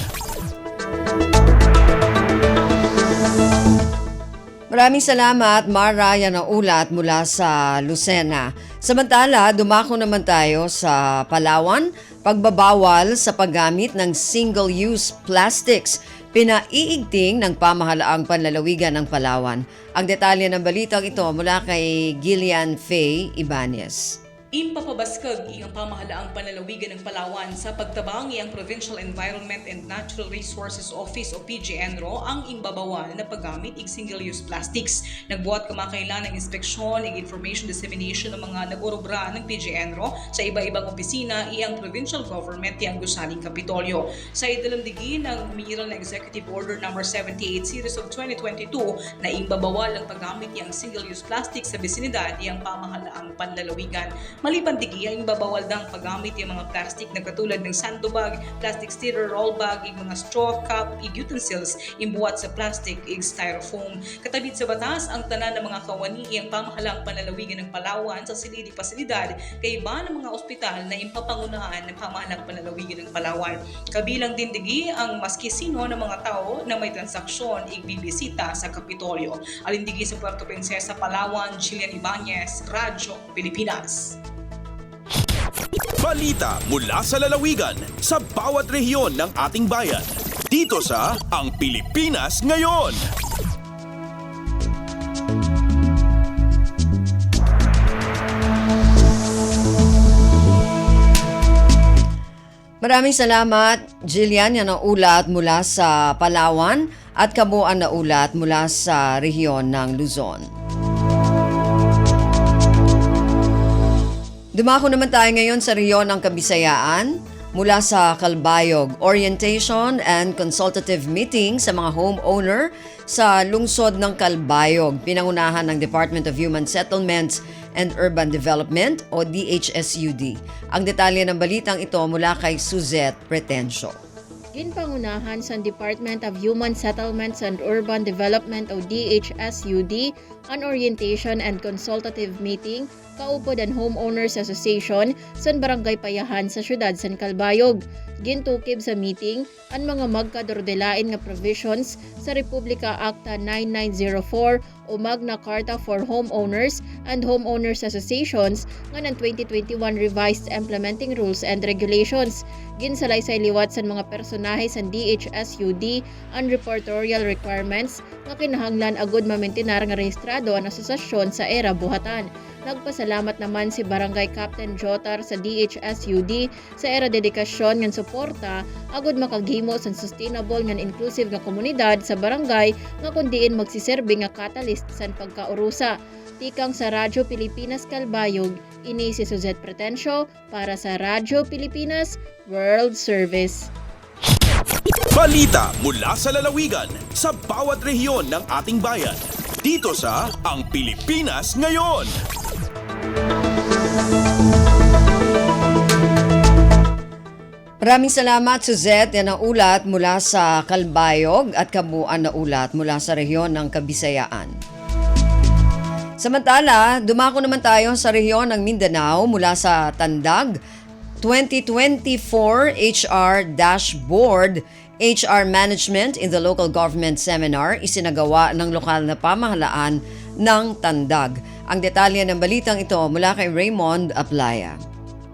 C: Maraming salamat, Mara. Yan ang ulat mula sa Lucena. Samantala, dumako naman tayo sa Palawan. Pagbabawal sa paggamit ng single-use plastics. Pinaiigting ng pamahalaang panlalawigan ng Palawan. Ang detalye ng balitang ito mula kay Gillian Faye Ibanez.
R: Impapabaskag iyang pamahalaang panlalawigan ng Palawan sa pagtabang iyang Provincial Environment and Natural Resources Office o PGNRO ang imbabawal na paggamit ig single-use plastics. Nagbuhat kamakailan ng inspeksyon ig information dissemination ng mga nag-orobra ng PGNRO sa iba-ibang opisina iyang provincial government iyang gusaling Kapitolyo. Sa idalamdigi ng humiral na Executive Order No. 78 Series of 2022 na imbabawal ang paggamit iyang single-use plastic sa bisinidad iyang pamahalaang panlalawigan. Maliban digi ang babawal ng paggamit yung mga plastic na katulad ng sandbag, plastic stirrer, roll bag, yung mga straw cup, utensils, imbuhat sa plastic, styrofoam. Katabit sa batas ang tanan ng mga kawani ang pamahalang panlalawigan ng Palawan sa silidi pasilidad kay iba ng mga ospital na impapangunahan ng pamahalang panlalawigan ng Palawan. Kabilang din digi ang maski sino ng mga tao na may transaksyon igbibisita sa Kapitolyo. Alindigi sa Puerto Princesa, Palawan, Jillian Ibanez, Radyo Pilipinas.
B: Balita mula sa lalawigan sa bawat rehiyon ng ating bayan. Dito sa Ang Pilipinas Ngayon.
C: Maraming salamat, Jillian. Yan ang ulat mula sa Palawan at kabuuan na ulat mula sa rehiyon ng Luzon. Dumako naman tayo ngayon sa rehiyon ng Kabisayaan mula sa Calbayog. Orientation and consultative meeting sa mga homeowner sa lungsod ng Calbayog. Pinangunahan ng Department of Human Settlements and Urban Development o DHSUD. Ang detalye ng balitang ito mula kay Suzette Pretencio.
S: Ginpangunahan sa Department of Human Settlements and Urban Development o DHSUD an orientation and consultative meeting kaupod ang Homeowners Association sa Barangay Payahan sa siyudad San Calbayog. Gintukib sa meeting ang mga magkadordelain nga provisions sa Republika Acta 9904 o Magna Carta for Homeowners and Homeowners Associations nga ng 2021 Revised Implementing Rules and Regulations. Ginsalaysay liwat sa mga personahe sa DHSUD ang reportorial requirements nga kinahanglan agud mamentenar nga rehistrado ang asosasyon sa era buhatan. Nagpasalamat naman si Barangay Captain Jotar sa DHSUD sa era dedikasyon ng suporta agud makaghimo sa sustainable nga inclusive nga komunidad sa barangay nga kundiin magsiserbi nga catalyst sa pagkaurusa. Tikang sa Radyo Pilipinas Calbayog, ini si Suzette Pretencio para sa Radyo Pilipinas World Service.
B: Balita mula sa lalawigan sa bawat rehiyon ng ating bayan. Dito sa Ang Pilipinas Ngayon.
C: Maraming salamat, Suzette. Yan ang ulat mula sa Calbayog at kabuuan na ulat mula sa rehiyon ng Kabisayaan. Samantala, dumako naman tayo sa rehiyon ng Mindanao mula sa Tandag. 2024 HR Dashboard HR Management in the Local Government Seminar isinagawa ng lokal na pamahalaan ng Tandag. Ang detalye ng balitang ito mula kay Raymond Aplaya.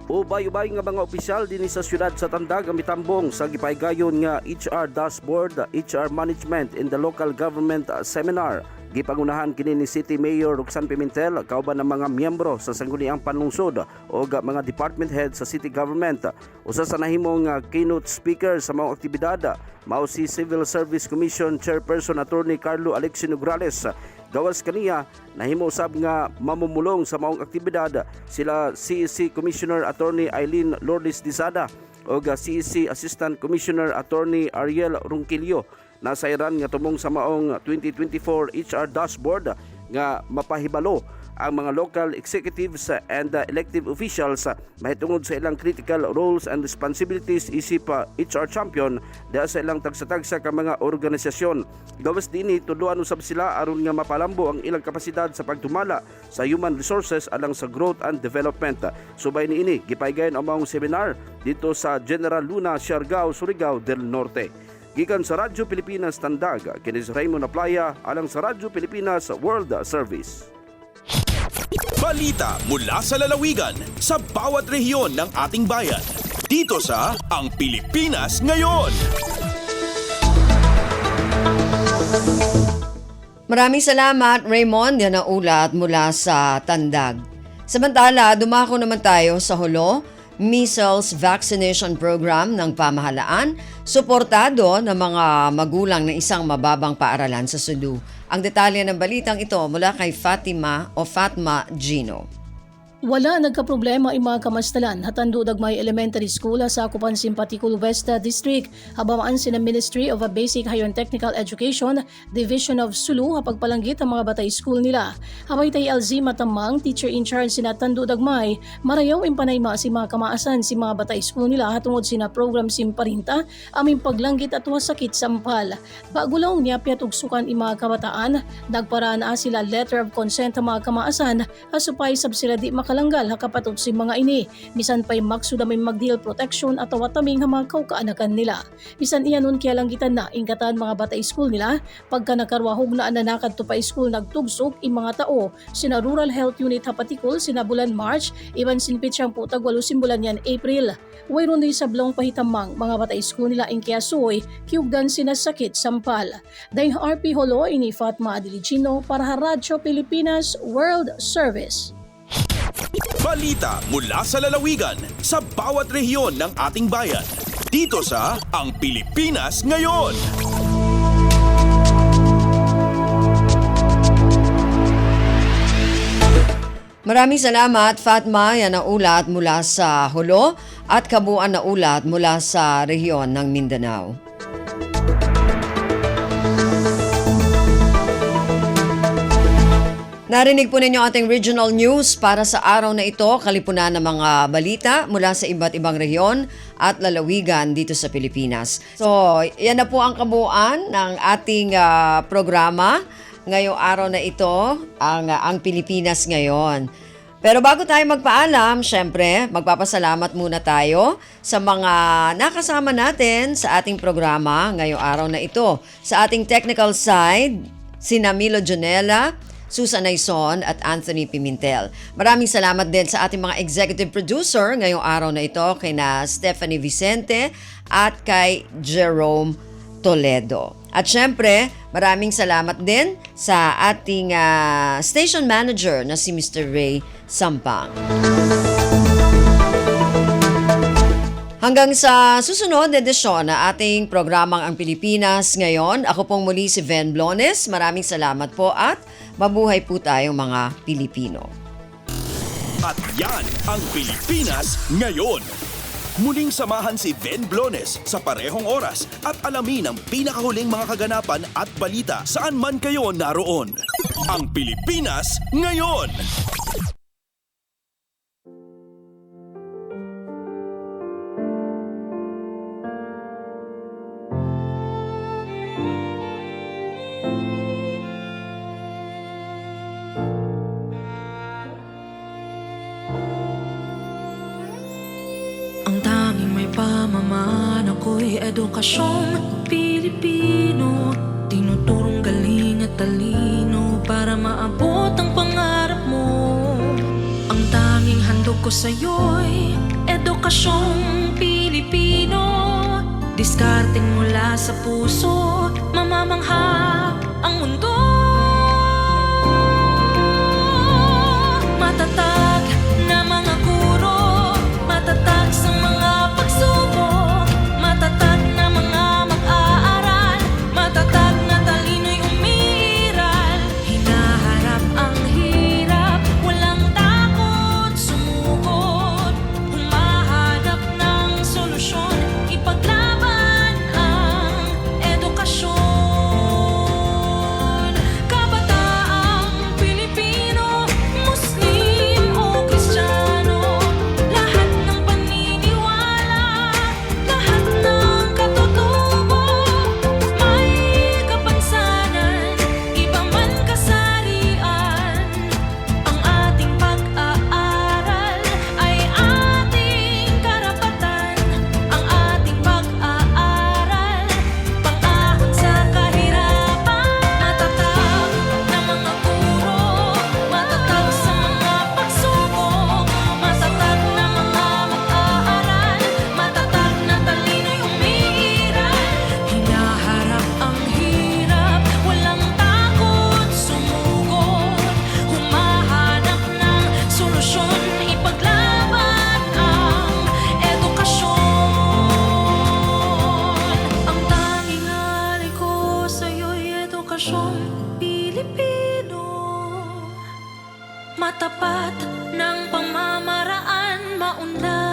T: Ubay-ubay nga mga opisyal din sa syudad sa Tandag ang mitambong sa gipaygayon nga HR Dashboard, HR Management in the Local Government Seminar. Gipangunahan kini ni City Mayor Roxanne Pimentel kauban ng mga miyembro sa sangguniang panlungsod o mga department head sa city government. Usa sa nahimong keynote speaker sa mga aktibidad mao si Civil Service Commission Chairperson Attorney Carlo Alexio Nograles. Gawas kaniya nahimo usab nga mamumulong sa maong aktibidad sila CEC Commissioner Attorney Eileen Lourdes Dizada o CEC Assistant Commissioner Attorney Ariel Ronquillo. Nasairan nga tumong sa maong 2024 HR Dashboard nga mapahibalo ang mga local executives and elective officials mahitungod sa ilang critical roles and responsibilities isip HR champion dahil sa ilang tagsa-tagsa ka mga organisasyon. Gawas dinhi tudloan usab sila aron nga mapalambo ang ilang kapasidad sa pagtumala sa human resources alang sa growth and development. Subay niini gipaygayon ang maong seminar dito sa General Luna, Siargao, Surigao del Norte. Gikan sa Radyo Pilipinas Tandag, kini si Raymond Aplaya alang sa Radyo Pilipinas World Service.
B: Balita mula sa lalawigan sa bawat rehiyon ng ating bayan. Dito sa Ang Pilipinas Ngayon.
C: Maraming salamat Raymond, yan ang ulat mula sa Tandag. Samantala, dumako naman tayo sa Hulo, measles vaccination program ng pamahalaan, suportado ng mga magulang ng isang mababang paaralan sa Sulu. Ang detalye ng balitang ito mula kay Fatma Gino.
U: Wala nagkaproblema ang mga kamastalan hatando dagmay elementary school sa Akupan Simpaticul West District habamaan sina Ministry of Basic Higher and Technical Education Division of Sulu pagpalanggit ang mga batay school nila. Habay tay LZ Matamang teacher in charge sina Tando dagmay marayaw impanayma si mga kamaasan si mga batay school nila hatungod sina program Simparinta aming paglanggit at wasakit sampal. Bagulaw niya piatugsukan ang mga kabataan nagparaan sila letter of consent ang mga kamaasan asupay sab sila di makalanggal hakapatot si mga ini. Bisan pa'y maksudamay magdeal protection at awataming mga kaukaanakan nila. Bisan iyanon kaya lang gitan na ingkatan mga batay school nila pagka nakarwahog na ananakad to pa school nagtugsok in mga tao sina Rural Health Unit Hapaticul sina bulan March iban sinpit siyang putag walo simbulan yan April. Wayron din sa blong pahitamang mga batay school nila in Kiasoy kiugdan sinasakit sampal. Dahil RP Holo ini Fatma Adiligino para Radyo Pilipinas World Service.
B: Balita mula sa lalawigan sa bawat rehiyon ng ating bayan. Dito sa Ang Pilipinas Ngayon.
C: Maraming salamat Fatma, yan ang ulat mula sa Hulo at kabuuan na ulat mula sa rehiyon ng Mindanao. Narinig po ninyo ating regional news para sa araw na ito, kalipunan ng mga balita mula sa iba't ibang rehiyon at lalawigan dito sa Pilipinas. So, yan na po ang kabuuan ng ating programa ngayong araw na ito, ang Pilipinas Ngayon. Pero bago tayo magpaalam, syempre, magpapasalamat muna tayo sa mga nakasama natin sa ating programa ngayong araw na ito. Sa ating technical side, sina Milo Jonella, Susan Naison at Anthony Pimentel. Maraming salamat din sa ating mga executive producer ngayong araw na ito kay na Stephanie Vicente at kay Jerome Toledo. At syempre, maraming salamat din sa ating station manager na si Mr. Ray Sampang. Hanggang sa susunod na edisyon na ating programang Ang Pilipinas Ngayon, ako pong muli si Ven Blones. Maraming salamat po at mabuhay po tayong mga Pilipino.
B: At yan ang Pilipinas Ngayon. Muling samahan si Ven Blones sa parehong oras at alamin ang pinakahuling mga kaganapan at balita saan man kayo naroon. Ang Pilipinas Ngayon.
A: Ang tanging may pamaman ako'y edukasyong Pilipino. Tinuturong galing at talino para maabot ang pangarap mo. Ang tanging handog ko sa'yo'y edukasyong Pilipino. Diskarteng mula sa puso, mamamangha ang mundo. Matatag na mga guro, matatag sa mga pagsubok, matatag na mga mag-aaral, matatag na talino'y umiiral. Hinaharap ang hirap, walang takot sumugod, humahanap ng solusyon, ipaglaban ang edukasyon. Kabataang Pilipino, Muslim o Kristiyano, lahat ng paniniwala, lahat ng katutubo, may kapansanan, iba man kasarian. Ang ating pag-aaral ay ating karapatan. Ang ating pag-aaral, pang-ahon sa kahirapan. Matatag na mga guro, matatag sa mga pagsubok, matatag na mga mag-aaral, matatag na talino'y umiiral. Hinaharap ang hirap, walang takot sumugod, humahanap ng solusyon, ipaglaban ang edukasyon. Ang tanging alay ko sa'yo'y edukasyong Pilipino. Matapat ng pamamaraan, maunlad